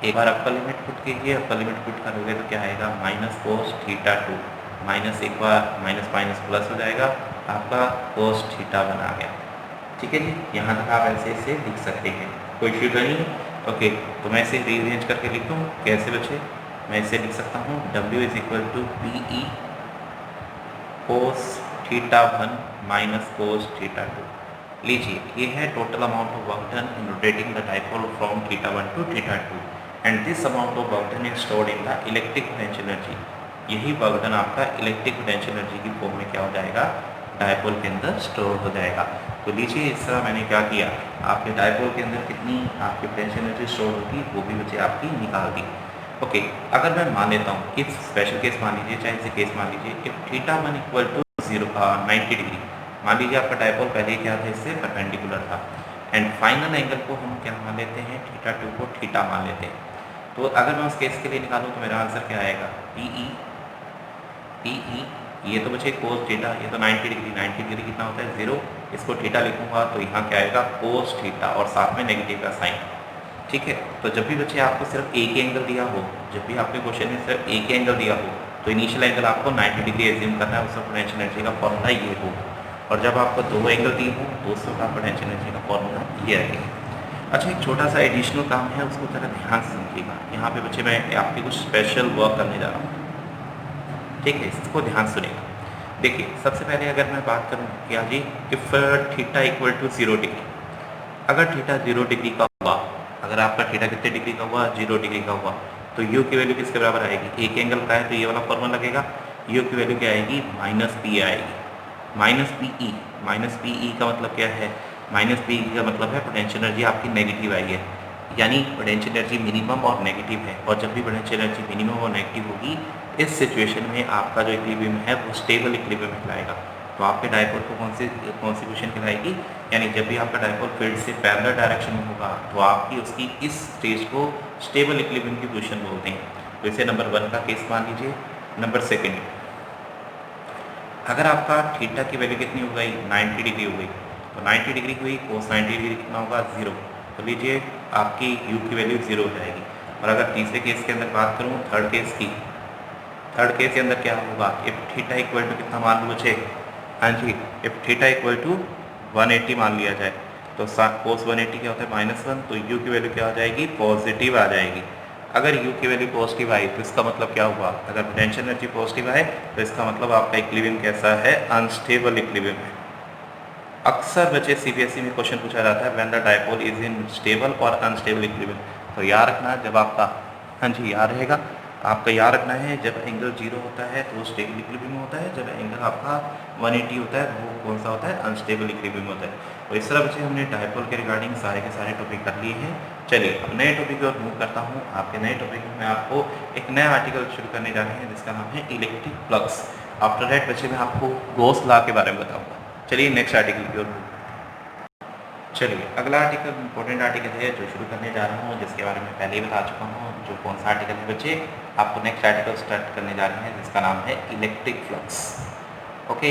एक बार अपर लिमिट पुट कीजिए, अपर लिमिट पुट करोगे तो क्या आएगा? माइनस कोस θ2 माइनस, एक बार माइनस माइनस प्लस हो जाएगा, आपका कोस θ1 आ गया। ठीक है जी, यहाँ तक आप ऐसे ऐसे लिख सकते हैं, कोई इश्यू तो नहीं। ओके, तो मैं इसे रीअरेंज करके लिख दूँ कैसे बचे? मैं इसे लिख सकता हूँ W is equal to P E cos θ1 minus cos θ2। लीजिए ये है total amount of work done in rotating the dipole from θ1 to θ2 and this amount of work done is stored in the electric potential energy. यही work done आपका electric potential energy की form में क्या हो जाएगा? डायपोल के अंदर store हो जाएगा। तो लीजिए इस तरह मैंने क्या किया, आपके डायपोल के अंदर कितनी आपकी पोटेंशियल एनर्जी स्टोर होगी वो भी बच्चे आपकी निकाल दी। ओके, अगर मैं मान लेता हूँ, इफ स्पेशल केस मान लीजिए, चाहे इसे केस मान लीजिए, इफ θ1 इक्वल टू 90 डिग्री, मान लीजिए आपका डायपोल पहले क्या था? इससे परपेंडिकुलर था। एंड फाइनल एंगल को हम क्या मान लेते हैं? θ2 को थीटा मान लेते हैं। तो अगर मैं उस केस के लिए निकालूँ तो मेरा आंसर क्या आएगा? पी ई, ये तो बच्चे कोस थीटा, ये तो 90 डिग्री, 90 डिग्री कितना होता है? 0। इसको थीटा लिखूंगा तो यहाँ क्या आएगा? कोस थीटा और साथ में नेगेटिव का साइन। ठीक है, तो जब भी बच्चे आपको सिर्फ एक ही एंगल दिया हो, जब भी आपके क्वेश्चन में सिर्फ एक ही एंगल दिया हो तो इनिशियल एंगल आपको 90 डिग्री एज्यूम करना है, उसका पोटेंशियल एनर्जी का फॉर्मूला ये हो। और जब आपको दो एंगल दिए हो तो उसका पोटेंशियल एनर्जी का फॉर्मूला ये रहेगा। अच्छा, एक छोटा सा एडिशनल काम है, उसको ज़रा ध्यान से समझिएगा। यहाँ पे बच्चे मैं आपके कुछ स्पेशल वर्क करने जा रहा हूँ, ठीक है, इसको ध्यान सुनेगा। देखिए सबसे पहले अगर मैं बात करूँ क्या जी, if theta equal to 0 degree, अगर थीटा 0 डिग्री का हुआ, अगर आपका थीटा कितने डिग्री का हुआ? 0 डिग्री का हुआ, तो यू की वैल्यू किसके बराबर आएगी? एक एंगल का है तो ये वाला फॉर्मूला लगेगा, यू की वैल्यू क्या आएगी? माइनस पी आएगी, minus P E. Minus P E का मतलब क्या है? माइनस पी ई का मतलब है पोटेंशियल एनर्जी आपकी नेगेटिव आई है, यानी पोटेंशियल एनर्जी मिनिमम और नेगेटिव है। और जब भी पोटेंशियल एनर्जी मिनिमम और नेगेटिव होगी, इस सिचुएशन में आपका जो इक्विलिब्रियम है वो स्टेबल इक्विलिब्रियम कहलाएगा। तो आपके डायपोल को कौन सी पोजीशन कहलाएगी? यानी जब भी आपका डायपोल फील्ड से पैरेलल डायरेक्शन में होगा तो आपकी उसकी इस स्टेज को स्टेबल इक्विलिब्रियम की पोजीशन बोलते हैं। तो इसे नंबर 1 का केस मान लीजिए। नंबर 2, अगर आपका थीटा की वैल्यू कितनी हो गई? 90 डिग्री हो गई, तो 90 डिग्री हुई, कोस 90 डिग्री कितना होगा? 0। तो लीजिए आपकी यू की वैल्यू 0 हो जाएगी। और अगर तीसरे केस के अंदर बात करूँ, थर्ड केस की, थर्ड केस के अंदर क्या होगा? इफ थीटा इक्वल टू कितना मान लो बच्चे? हाँ जी, इफ थीटा इक्वल टू 180 मान लिया जाए तो कोस 180 क्या होता है? -1, तो यू की वैल्यू क्या आ जाएगी? पॉजिटिव आ जाएगी। अगर यू की वैल्यू पॉजिटिव आई तो इसका मतलब क्या हुआ? अगर पोटेंशियल एनर्जी पॉजिटिव आए तो इसका मतलब आपका इक्विलिब्रियम कैसा है? अनस्टेबल इक्विलिब्रियम है। अक्सर बच्चे सीबीएसई में क्वेश्चन पूछा जाता है when the dipole is in stable और अनस्टेबल इक्विलिब्रियम। तो याद रखना, जब आपका, हाँ जी याद रहेगा, आपका याद रखना है, जब एंगल 0 होता है तो वो स्टेबल इक्विलिब्रियम होता है, जब एंगल आपका 180 होता है वो कौन सा होता है, अनस्टेबल इक्विलिब्रियम होता है। तो इस तरह बच्चे हमने डायपोल के रिगार्डिंग सारे के सारे टॉपिक कर लिए हैं। चलिए अब नए टॉपिक की ओर मूव करता हूँ। आपके नए टॉपिक में मैं आपको एक नया आर्टिकल शुरू करने जा रहे हैं जिसका नाम है इलेक्ट्रिक फ्लक्स। आफ्टर दैट बच्चे मैं आपको गॉस लॉ के बारे में बताऊँगा। चलिए नेक्स्ट आर्टिकल की ओर। चलिए अगला आर्टिकल इंपॉर्टेंट आर्टिकल है जो शुरू करने जा रहा हूँ, जिसके बारे में पहले ही बता चुका हूँ। जो कौन सा आर्टिकल है बच्चे, आपको नेक्स्ट आर्टिकल स्टार्ट करने जा रहे हैं जिसका नाम है इलेक्ट्रिक फ्लक्स। ओके,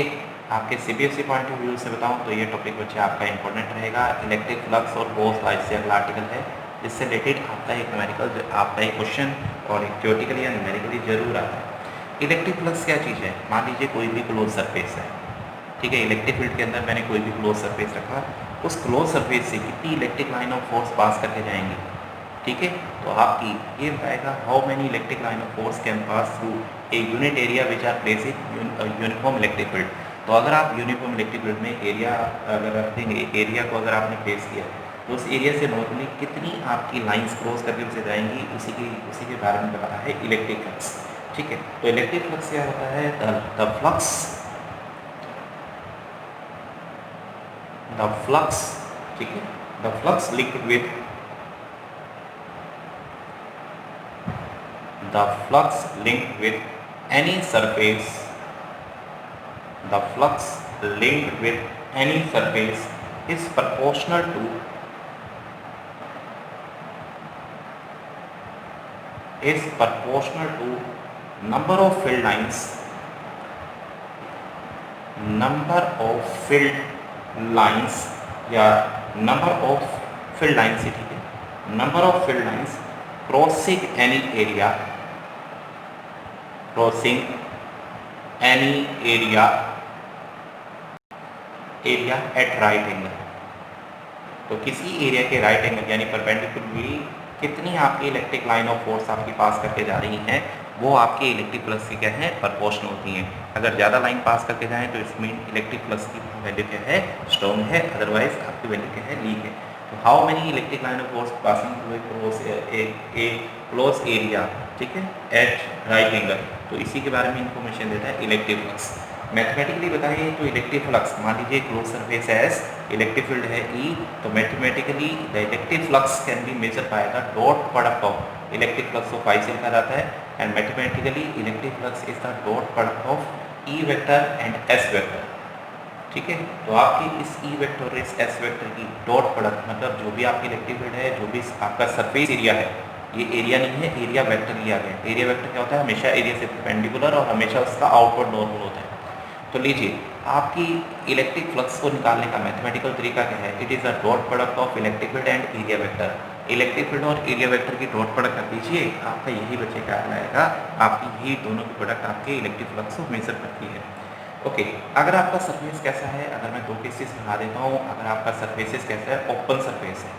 आपके सीबीएसई पॉइंट ऑफ व्यू से बताऊँ तो ये टॉपिक बच्चे आपका इंपॉर्टेंट रहेगा। इलेक्ट्रिक फ्लक्स और गॉस लॉ से अगला आर्टिकल है, जिससे रिलेटेड आपका एक न्यूमेरिकल आपका एक क्वेश्चन और एक थ्योरेटिकली या न्यूमेरिकली जरूर आता है। इलेक्ट्रिक फ्लक्स क्या चीज़ है, मान लीजिए कोई भी क्लोज सरफेस है, ठीक है। इलेक्ट्रिक फील्ड के अंदर मैंने कोई भी क्लोज सरफेस रखा, उस क्लोज सरफेस से कितनी electric line of force pass करके जाएंगी, ठीक है। तो आपकी ये बताएगा how many electric line of force can pass through a unit area which are place in uniform electric field. तो अगर आप यूनिफॉर्म इलेक्ट्रिक फील्ड में एरिया अगर रखेंगे, एरिया को अगर आपने प्लेस किया तो उस एरिया से नॉर्मली कितनी आपकी लाइंस क्रॉस करके उसे जाएंगी, उसी के बारे में बताया है इलेक्ट्रिक फ्लक्स, ठीक है। तो इलेक्ट्रिक फ्लक्स क्या होता है, द फ्लक्स, ठीक है, the flux linked with the flux linked with any surface, the flux linked with any surface is proportional to number of filled lines, या नंबर ऑफ फील्ड लाइन्स, ठीक है, number of field lines crossing any area at right angle. तो किसी area के right angle यानी perpendicularly कितनी आपकी electric line of force आपकी पास करके जा रही हैं, वो आपके इलेक्ट्रिक फ्लक्स की क्या है, प्रोपोर्शनल होती हैं। अगर ज़्यादा लाइन पास करके जाएं तो इसमें इलेक्ट्रिक फ्लक्स की वैल्यू क्या है, स्ट्रॉन्ग है, अदरवाइज आपकी वैल्यू क्या है, वीक है। तो how many electric line of force passing through a close area, ठीक है, एट राइट एंगल। तो इसी के बारे में इंफॉर्मेशन देता है इलेक्ट्रिक फ्लक्स। मैथमेटिकली बताइए तो इलेक्ट्रिक फ्लक्स, मान लीजिए close surface S, electric field है ई, तो mathematically the electric flux can be measure by the dot product of electric flux of I से लिखा जाता है, and mathematically electric flux is the dot product of E vector and S vector, ठीक है। तो आपकी इस ई वेक्टर और इस एस वेक्टर की डॉट प्रोडक्ट, मतलब जो भी आपकी इलेक्ट्रिक फील्ड है, जो भी आपका सरफेस एरिया है, ये एरिया नहीं है, एरिया वेक्टर लिया गया। एरिया वेक्टर क्या होता है, हमेशा एरिया से परपेंडिकुलर और हमेशा उसका आउटवर्ड नॉर्मल होता है। तो लीजिए आपकी इलेक्ट्रिक फ्लक्स को निकालने का मैथमेटिकल तरीका क्या है, it is a dot product of electric field and area vector. Electric field और एरिया वेक्टर की डॉट प्रोडक्ट कर दीजिए, आपका यही बच्चे क्या आएगा, आपकी यही दोनों की प्रोडक्ट आपके इलेक्ट्रिक फ्लक्स को मेजर करती है। ओके, अगर आपका सरफेस कैसा है, अगर मैं दो केसेस बना देता हूँ, अगर आपका सरफेस कैसा है, ओपन सरफेस है,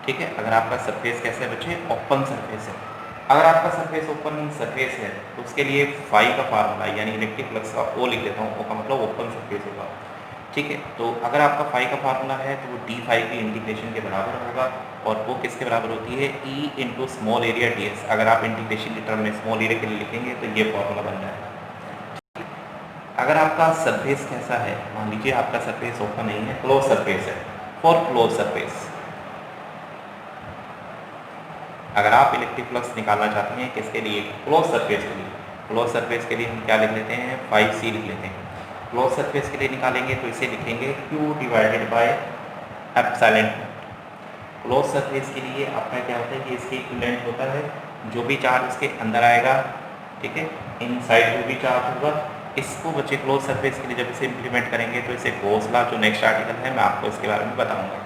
ठीक है। अगर आपका सरफेस कैसा है बच्चे, ओपन सरफेस है। अगर आपका सरफेस ओपन सरफेस है तो उसके लिए फाई का फार्मूला यानी इलेक्ट्रिक फ्लक्स का ओ लिख देता हूँ, ओ का मतलब ओपन सरफेस होगा, ठीक है। तो अगर आपका फाई का फार्मूला है तो वो डी फाई की इंटीग्रेशन के बराबर होगा, और वो किसके बराबर होती है, E into small area D S. अगर आप इंटीग्रेशन की टर्म में स्मॉल एरिया के लिए लिखेंगे तो ये फॉर्मूला बन जाएगा। अगर आपका सरफेस कैसा है, मान लीजिए आपका सरफेस ओपन नहीं है, क्लोज सरफेस है, फॉर क्लोज सरफेस अगर आप इलेक्ट्रिक फ्लक्स निकालना चाहते हैं किसके लिए, क्लोज सरफेस के लिए, क्लोज सरफेस के लिए हम क्या लिख लेते हैं, 5c लिख लेते हैं। क्लोज सरफेस के लिए निकालेंगे तो इसे लिखेंगे q divided by epsilon. Close surface के लिए आपका क्या होता है कि इसके इक्विवेलेंट होता है जो भी चार्ज इसके अंदर आएगा, ठीक है, इनसाइड जो भी चार्ज होगा, इसको बच्चे क्लोज सरफेस के लिए जब इसे इंप्लीमेंट करेंगे तो इसे गॉस लॉ जो नेक्स्ट आर्टिकल है मैं आपको इसके बारे में बताऊंगा।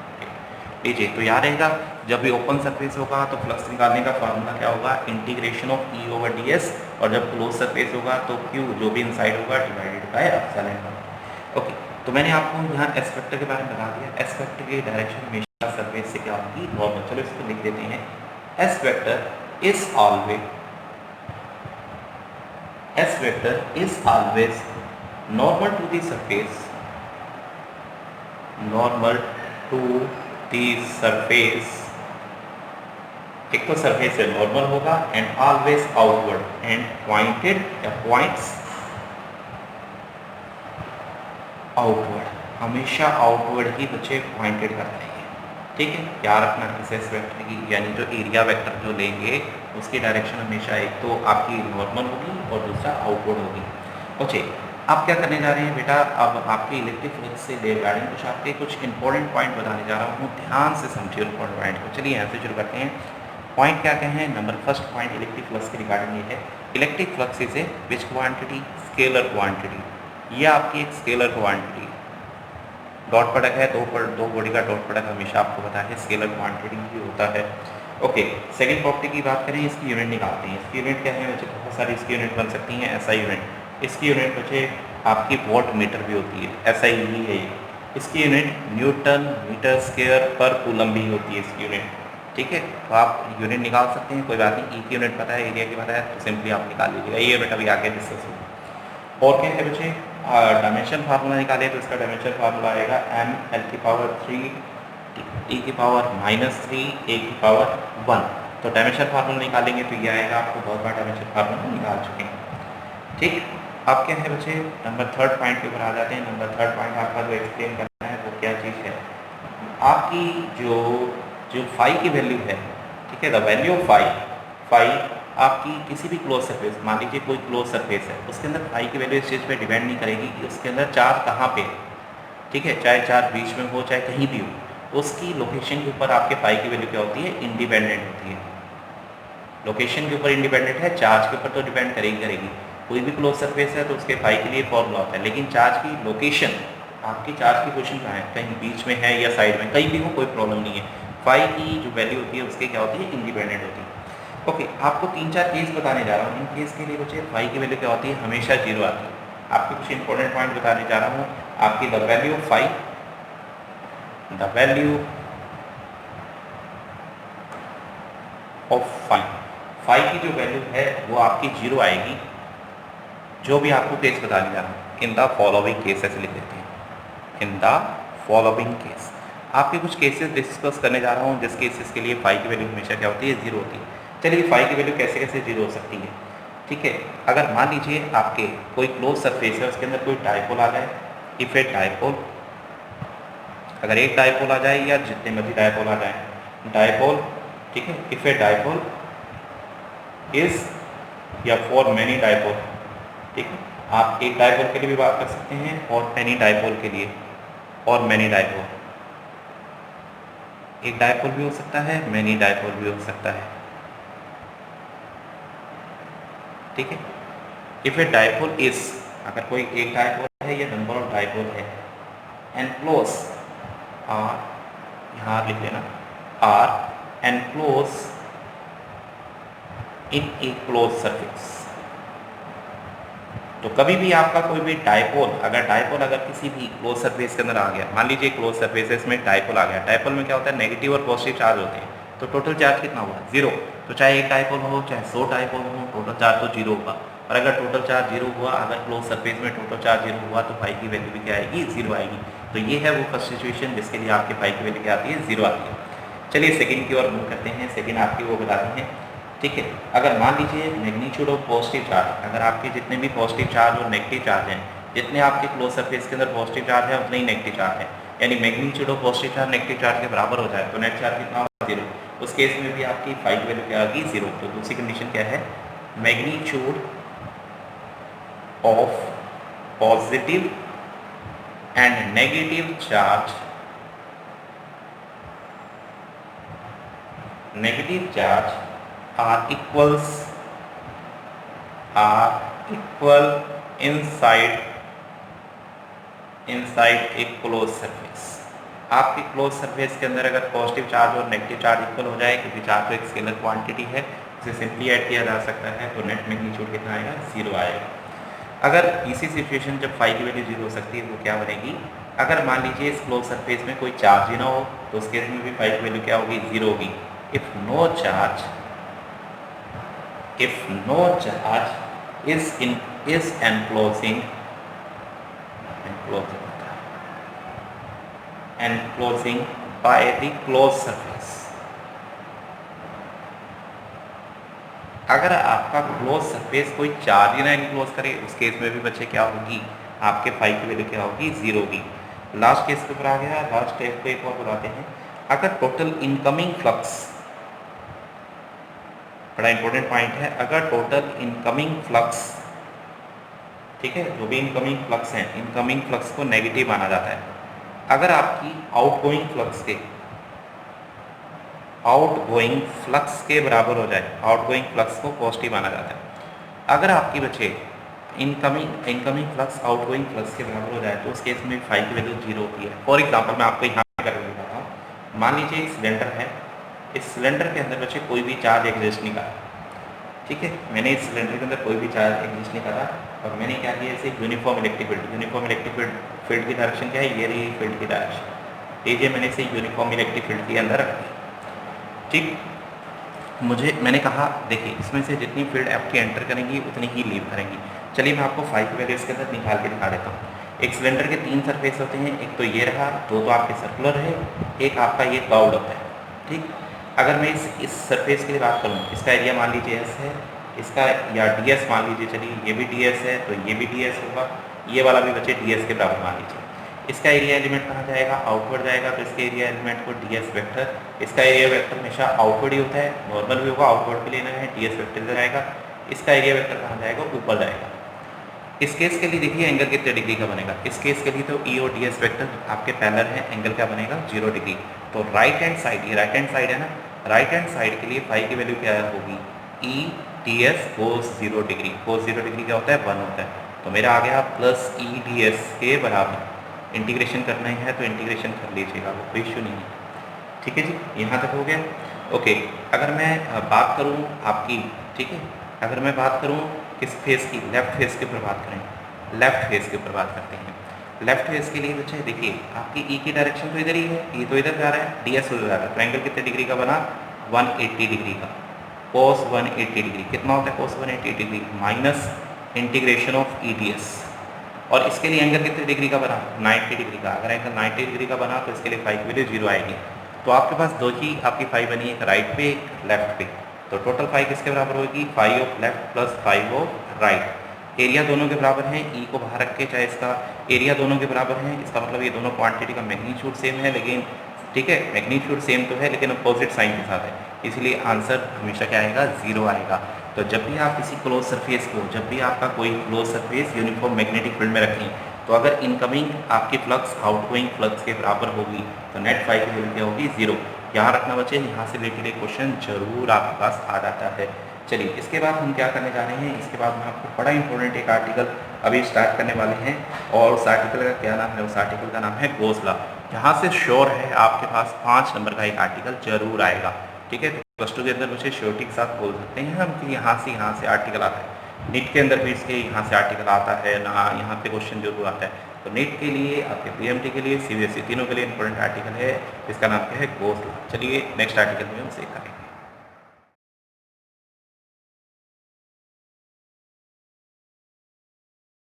लीजिए तो याद रहेगा, जब भी ओपन सरफेस होगा तो फ्लक्स निकालने का फार्मूला क्या होगा, integration of E over D S, और जब क्लोज सरफेस होगा तो क्यू जो भी इनसाइड होगा डिवाइडेड बाय एप्सिलॉन। ओके, तो मैंने आपको यहाँ एस वेक्टर के बारे में बता दिया। एस वेक्टर की डायरेक्शन हमेशा सरफेस से क्या होगी, नॉर्मल। चलो इसको लिख देते हैं, S vector is always normal to the surface, normal to the surface एक तो सरफेस से नॉर्मल होगा and always outward and pointed या पॉइंट्स आउटवर्ड, हमेशा आउटवर्ड ही बच्चे पॉइंटेड करते हैं। ठीक है, याद रखना इस एस वेक्टर की यानी जो एरिया वेक्टर जो लेंगे उसकी डायरेक्शन हमेशा एक तो आपकी नॉर्मल होगी और दूसरा आउटवर्ड होगी। ओके, आप क्या करने जा रहे हैं बेटा, अब आपके इलेक्ट्रिक फ्लक्स से रिगार्डिंग कुछ आपके कुछ इंपॉर्टेंट पॉइंट बताने जा रहा हूँ, ध्यान से समझिए इंपॉर्टेंट पॉइंट को। चलिए यहाँ से शुरू करते हैं। पॉइंट क्या क्या है, number first point electric flux के रिगार्डिंग ये है, electric flux is a which quantity, scalar quantity. ये आपकी एक स्केलर क्वांटिटी, डॉट प्रोडक्ट है, दो बॉडी का डॉट प्रोडक्ट हमेशा आपको पता है स्केलर क्वांटिटी भी होता है। ओके, सेकंड प्रॉपर्टी की बात करें, इसकी यूनिट निकालते हैं। इसकी यूनिट क्या है बच्चे, बहुत सारी इसकी यूनिट बन सकती हैं। ऐसा यूनिट, इसकी यूनिट बच्चे आपकी वॉट मीटर भी होती है, ऐसा ही है। इसकी यूनिट न्यूटन मीटर स्क्वायर पर कूलम भी होती है इसकी यूनिट। ठीक है, तो आप यूनिट निकाल सकते हैं, कोई बात नहीं। ई की यूनिट पता है, एरिया की पता है, तो सिंपली आप निकाल लीजिएगा। ये यूनिट अभी आगे डिस्कस होगी। और क्या है बच्चे, डायमेंशन फार्मूला निकाले तो इसका डायमेंशन फार्मूला आएगा एम एल की पावर 3 टी की पावर -3 ए की पावर 1। तो डायमेंशन फार्मूला निकालेंगे तो ये आएगा, आपको बहुत बार डायमेंशन फार्मूला निकाल चुके हैं। ठीक, अब क्या है बच्चे, नंबर थर्ड पॉइंट के ऊपर आ जाते हैं। नंबर थर्ड पॉइंट आपका जो एक्सप्लेन करना है वो क्या चीज़ है, आपकी जो जो फाई की वैल्यू है, ठीक है, द वैल्यू ऑफ फाई आपकी किसी भी क्लोज सरफेस, मान लीजिए कोई क्लोज सरफेस है, उसके अंदर फाई की वैल्यू इस चीज़ पे डिपेंड नहीं करेगी कि उसके अंदर चार्ज कहाँ पे, ठीक है, चाहे चार्ज बीच में हो चाहे कहीं भी हो, उसकी लोकेशन के ऊपर आपके फाई की वैल्यू क्या होती है, इंडिपेंडेंट होती है। लोकेशन के ऊपर इंडिपेंडेंट है, चार्ज के ऊपर तो डिपेंड करेगी। कोई भी क्लोज सरफेस है तो उसके फाई के लिए फॉर्मूला होता है, लेकिन चार्ज की लोकेशन, आपकी चार्ज की पोजीशन कहाँ है, कहीं बीच में है या साइड में, कहीं भी हो कोई प्रॉब्लम नहीं है। फाई की जो वैल्यू होती है उसकी क्या होती है, इंडिपेंडेंट होती है। ओके, आपको 3-4 केस बताने जा रहा हूँ। इन केस के लिए बच्चे फाई की वैल्यू क्या होती है, हमेशा 0 आती है। आपको कुछ इंपॉर्टेंट पॉइंट बताने जा रहा हूँ। आपकी the value of phi, the value of phi की जो वैल्यू है वो आपकी 0 आएगी, जो भी आपको केस बताने जा रहा हूँ। इन द फॉलोइंग केस ऐसे लिख देते हैं, इन द फॉलोइंग केस। आपके कुछ केसेस डिस्कस करने जा रहा हूँ जिस केसेस के लिए फाई की वैल्यू हमेशा क्या होती है, 0 होती है। चलिए, फाई की वैल्यू कैसे कैसे 0 हो सकती है। ठीक है, अगर मान लीजिए आपके कोई क्लोज सरफेस है, उसके अंदर कोई डायपोल आ जाए, इफ ए डायपोल, अगर एक डायपोल आ जाए या जितने मर्जी डायपोल आ जाए, डायपोल, ठीक है, इफ ए डायपोल इज या फॉर मैनी डायपोल, ठीक है, आप एक डायपोल के लिए भी बात कर सकते हैं और मैनी डायपोल के लिए, और मैनी डायपोल, एक डायपोल भी हो सकता है, मैनी डायपोल भी हो सकता है। ठीक है, इफ ए डायपोल इज, अगर कोई एक डायपोल है या नंबर ऑफ डायपोल है, एनक्लोज आर, यहाँ लिख लेना, are enclose in a close surface. तो कभी भी आपका कोई भी डायपोल, अगर किसी भी क्लोज सरफेस के अंदर आ गया, मान लीजिए क्लोज सरफेस है, इसमें डायपोल आ गया, डायपोल में क्या होता है, नेगेटिव और पॉजिटिव चार्ज होते हैं, तो टोटल चार्ज कितना हुआ, 0। तो चाहे एक डायपोल हो चाहे 100 डायपोल हो, टोटल चार्ज तो 0 होगा। और अगर टोटल चार्ज 0 हुआ, अगर क्लोज सरफेस में टोटल चार्ज 0 हुआ, तो फाई की वैल्यू भी क्या आएगी, 0 आएगी। तो ये है वो फर्स्ट सिचुएशन जिसके लिए आपके फाई की वैल्यू क्या आती है, 0 आती है। चलिए सेकेंड की ओर मूव करते हैं। सेकेंड आपकी वो बताते हैं, ठीक है, अगर मान लीजिए मैग्नीट्यूड ऑफ पॉजिटिव चार्ज, अगर आपके जितने भी पॉजिटिव चार्ज और नेगेटिव चार्ज हैं, जितने आपके क्लोज सरफेस के अंदर पॉजिटिव चार्ज है उतने ही नेगेटिव चार्ज है, यानी magnitude of positive charge negative charge के बराबर हो जाए तो नेट चार्ज कितना होगा, 0। उस केस में भी आपकी फाई की वैल्यू क्या होगी, 0। तो दूसरी कंडीशन क्या है, magnitude of positive and negative charge, negative charge are equal inside a closed surface। आपके क्लोज सरफेस के अंदर अगर पॉजिटिव चार्ज और नेगेटिव चार्ज इक्वल हो जाए, क्योंकि चार्ज तो एक स्केलर क्वांटिटी है, उसे सिंपली ऐड किया जा सकता है, तो नेट मैग्नीट्यूड कितना आएगा, 0 आएगा। अगर इसी सिचुएशन जब फाई की वैल्यू 0 हो सकती है, वो क्या बनेगी, अगर मान लीजिए इस क्लोज सरफेस में कोई चार्ज ही ना हो, तो उस केस में भी फाई की वैल्यू क्या होगी, 0 होगी। If no charge is enclosing by the closed surface, अगर आपका क्लोज सरफेस कोई चार्ज ही ना इनक्लोज करे, उस केस में भी बच्चे क्या होगी, आपके फाई की वैल्यू क्या होगी, 0 होगी। लास्ट केस के ऊपर आ गया, लास्ट केस को एक और बुलाते हैं। अगर टोटल इनकमिंग फ्लक्स, बड़ा इंपॉर्टेंट पॉइंट है, अगर टोटल इनकमिंग फ्लक्स, ठीक है, जो भी इनकमिंग फ्लक्स हैं, इनकमिंग फ्लक्स को नेगेटिव माना जाता है। अगर आपकी आउटगोइंग फ्लक्स के बराबर हो जाए, आउटगोइंग फ्लक्स को पॉजिटिव माना जाता है। अगर आपकी बच्चे इनकमिंग फ्लक्स आउटगोइंग फ्लक्स के बराबर हो जाए तो उस केस में फाई की वैल्यू 0 होती है। फॉर एग्जांपल मैं आपको यहाँ करके दिखाता हूँ। मान लीजिए एक सिलेंडर है, इस सिलेंडर के अंदर बच्चे कोई भी चार्ज एग्जिस्ट नहीं करा, ठीक है, मैंने इस सिलेंडर के अंदर कोई भी चार्ज एग्जिस्ट नहीं करा और मैंने क्या किया, इसे यूनिफॉर्म इलेक्ट्रिक फील्ड की डायरेक्शन क्या है, ये रही फील्ड की डायरेक्शन, लीजिए मैंने इसे यूनिफॉर्म इलेक्ट्रिक फील्ड के अंदर रखा, ठीक। मैंने कहा देखिए इसमें से जितनी फील्ड आपकी एंटर करेंगी उतनी ही लीव करेंगी। चलिए मैं आपको फाई की वैल्यू इसके अंदर निकाल के दिखा देता हूँ। एक सिलेंडर के 3 सरफेस होते हैं, एक तो ये रहा, दो तो आपके सर्कुलर है, एक आपका ये कर्व्ड होता है, ठीक। अगर मैं इस सरफेस के लिए बात करूँ, इसका एरिया मान लीजिए एस है, इसका या डी एस मान लीजिए, चलिए ये भी डी एस है तो ये भी डी एस होगा, ये वाला भी बच्चे डी एस के बराबर मान लीजिए। इसका एरिया एलिमेंट कहाँ जाएगा, आउटवर्ड जाएगा, तो इसके एरिया एलिमेंट को डी एस वेक्टर, इसका एरिया वेक्टर हमेशा आउटवर्ड ही होता है, नॉर्मल भी होगा, आउटवर्ड भी लेना है, डी एस वेक्टर इधर आएगा, इसका एरिया वेक्टर कहाँ जाएगा, ऊपर जाएगा। इस केस के लिए देखिए एंगल कितने डिग्री का बनेगा, इस केस के लिए तो ई और डी एस वेक्टर आपके पैरेलल है, एंगल क्या बनेगा, 0 डिग्री। तो राइट हैंड साइड, ये राइट हैंड साइड है ना, राइट हैंड साइड के लिए फाई की वैल्यू क्या होगी, E D S cos 0 degree, cos 0 degree क्या होता है, 1 होता है। तो मेरा आ गया प्लस ई डी एस के बराबर, इंटीग्रेशन करना है तो इंटीग्रेशन कर लीजिएगा, वो कोई इशू नहीं है, ठीक है जी, यहाँ तक हो गया। ओके, अगर मैं बात करूँ आपकी, ठीक है, अगर मैं बात करूँ किस फेस की, लेफ्ट फेस के ऊपर बात करें, लेफ्ट फेस के ऊपर बात करते हैं। लेफ्ट फेस के लिए बच्चे देखिए आपकी ई की डायरेक्शन तो इधर ही है, ई तो इधर जा रहा है, डी एस उधर जा रहा है, तो एंगल कितने डिग्री का बना, 180 डिग्री का, कोस 180 डिग्री, कितना होता है कोस 180 degree, minus integration of E D S, और इसके लिए एंगल कितने डिग्री का बना, 90 डिग्री का। अगर एंगल 90 डिग्री का बना तो इसके लिए फाई की वैल्यू 0 आएगी। तो आपके पास दो ही आपकी फाई बनी, एक राइट पे एक लेफ्ट पे, तो टोटल फाई किसके बराबर होगी, phi of left plus phi of right. Area दोनों के बराबर हैं, ई को बाहर रख के चाहे इसका एरिया दोनों के बराबर हैं, इसका मतलब ये दोनों क्वांटिटी का मैग्नीट्यूड सेम है, लेकिन ठीक है मैग्नीट्यूड सेम तो है लेकिन अपोजिट साइन के साथ है, इसलिए आंसर हमेशा क्या आएगा, 0 आएगा। तो जब भी आप किसी क्लोज सरफेस को, जब भी आपका कोई close surface uniform magnetic field में रखें, तो अगर इनकमिंग आपकी फ्लक्स आउटगोइंग फ्लक्स के बराबर होगी तो नेट फाई की वैल्यू क्या होगी, 0। यहाँ रखना बच्चे, यहाँ से रिलेटेड एक क्वेश्चन जरूर आपके पास आ जाता है। चलिए इसके बाद हम क्या करने जा रहे हैं, इसके बाद मैं आपको बड़ा इंपॉर्टेंट एक आर्टिकल अभी स्टार्ट करने वाले हैं, और उस आर्टिकल का क्या नाम है, उस आर्टिकल का नाम है गोस लॉ। यहाँ से श्योर है आपके पास 5 नंबर का एक आर्टिकल जरूर आएगा, ठीक है। प्लस 2 के अंदर मुझे श्योरिटी के साथ बोल सकते हैं हम कि यहाँ से आर्टिकल आता है, नीट के अंदर भी इसके यहाँ से आर्टिकल आता है ना, यहाँ पे क्वेश्चन जरूर आता है। तो नीट के लिए, आपके पीएमटी के लिए, सीबीएसई, तीनों के लिए इंपॉर्टेंट आर्टिकल है, जिसका नाम क्या है, गोस लॉ। चलिए नेक्स्ट आर्टिकल में हम सीख करेंगे।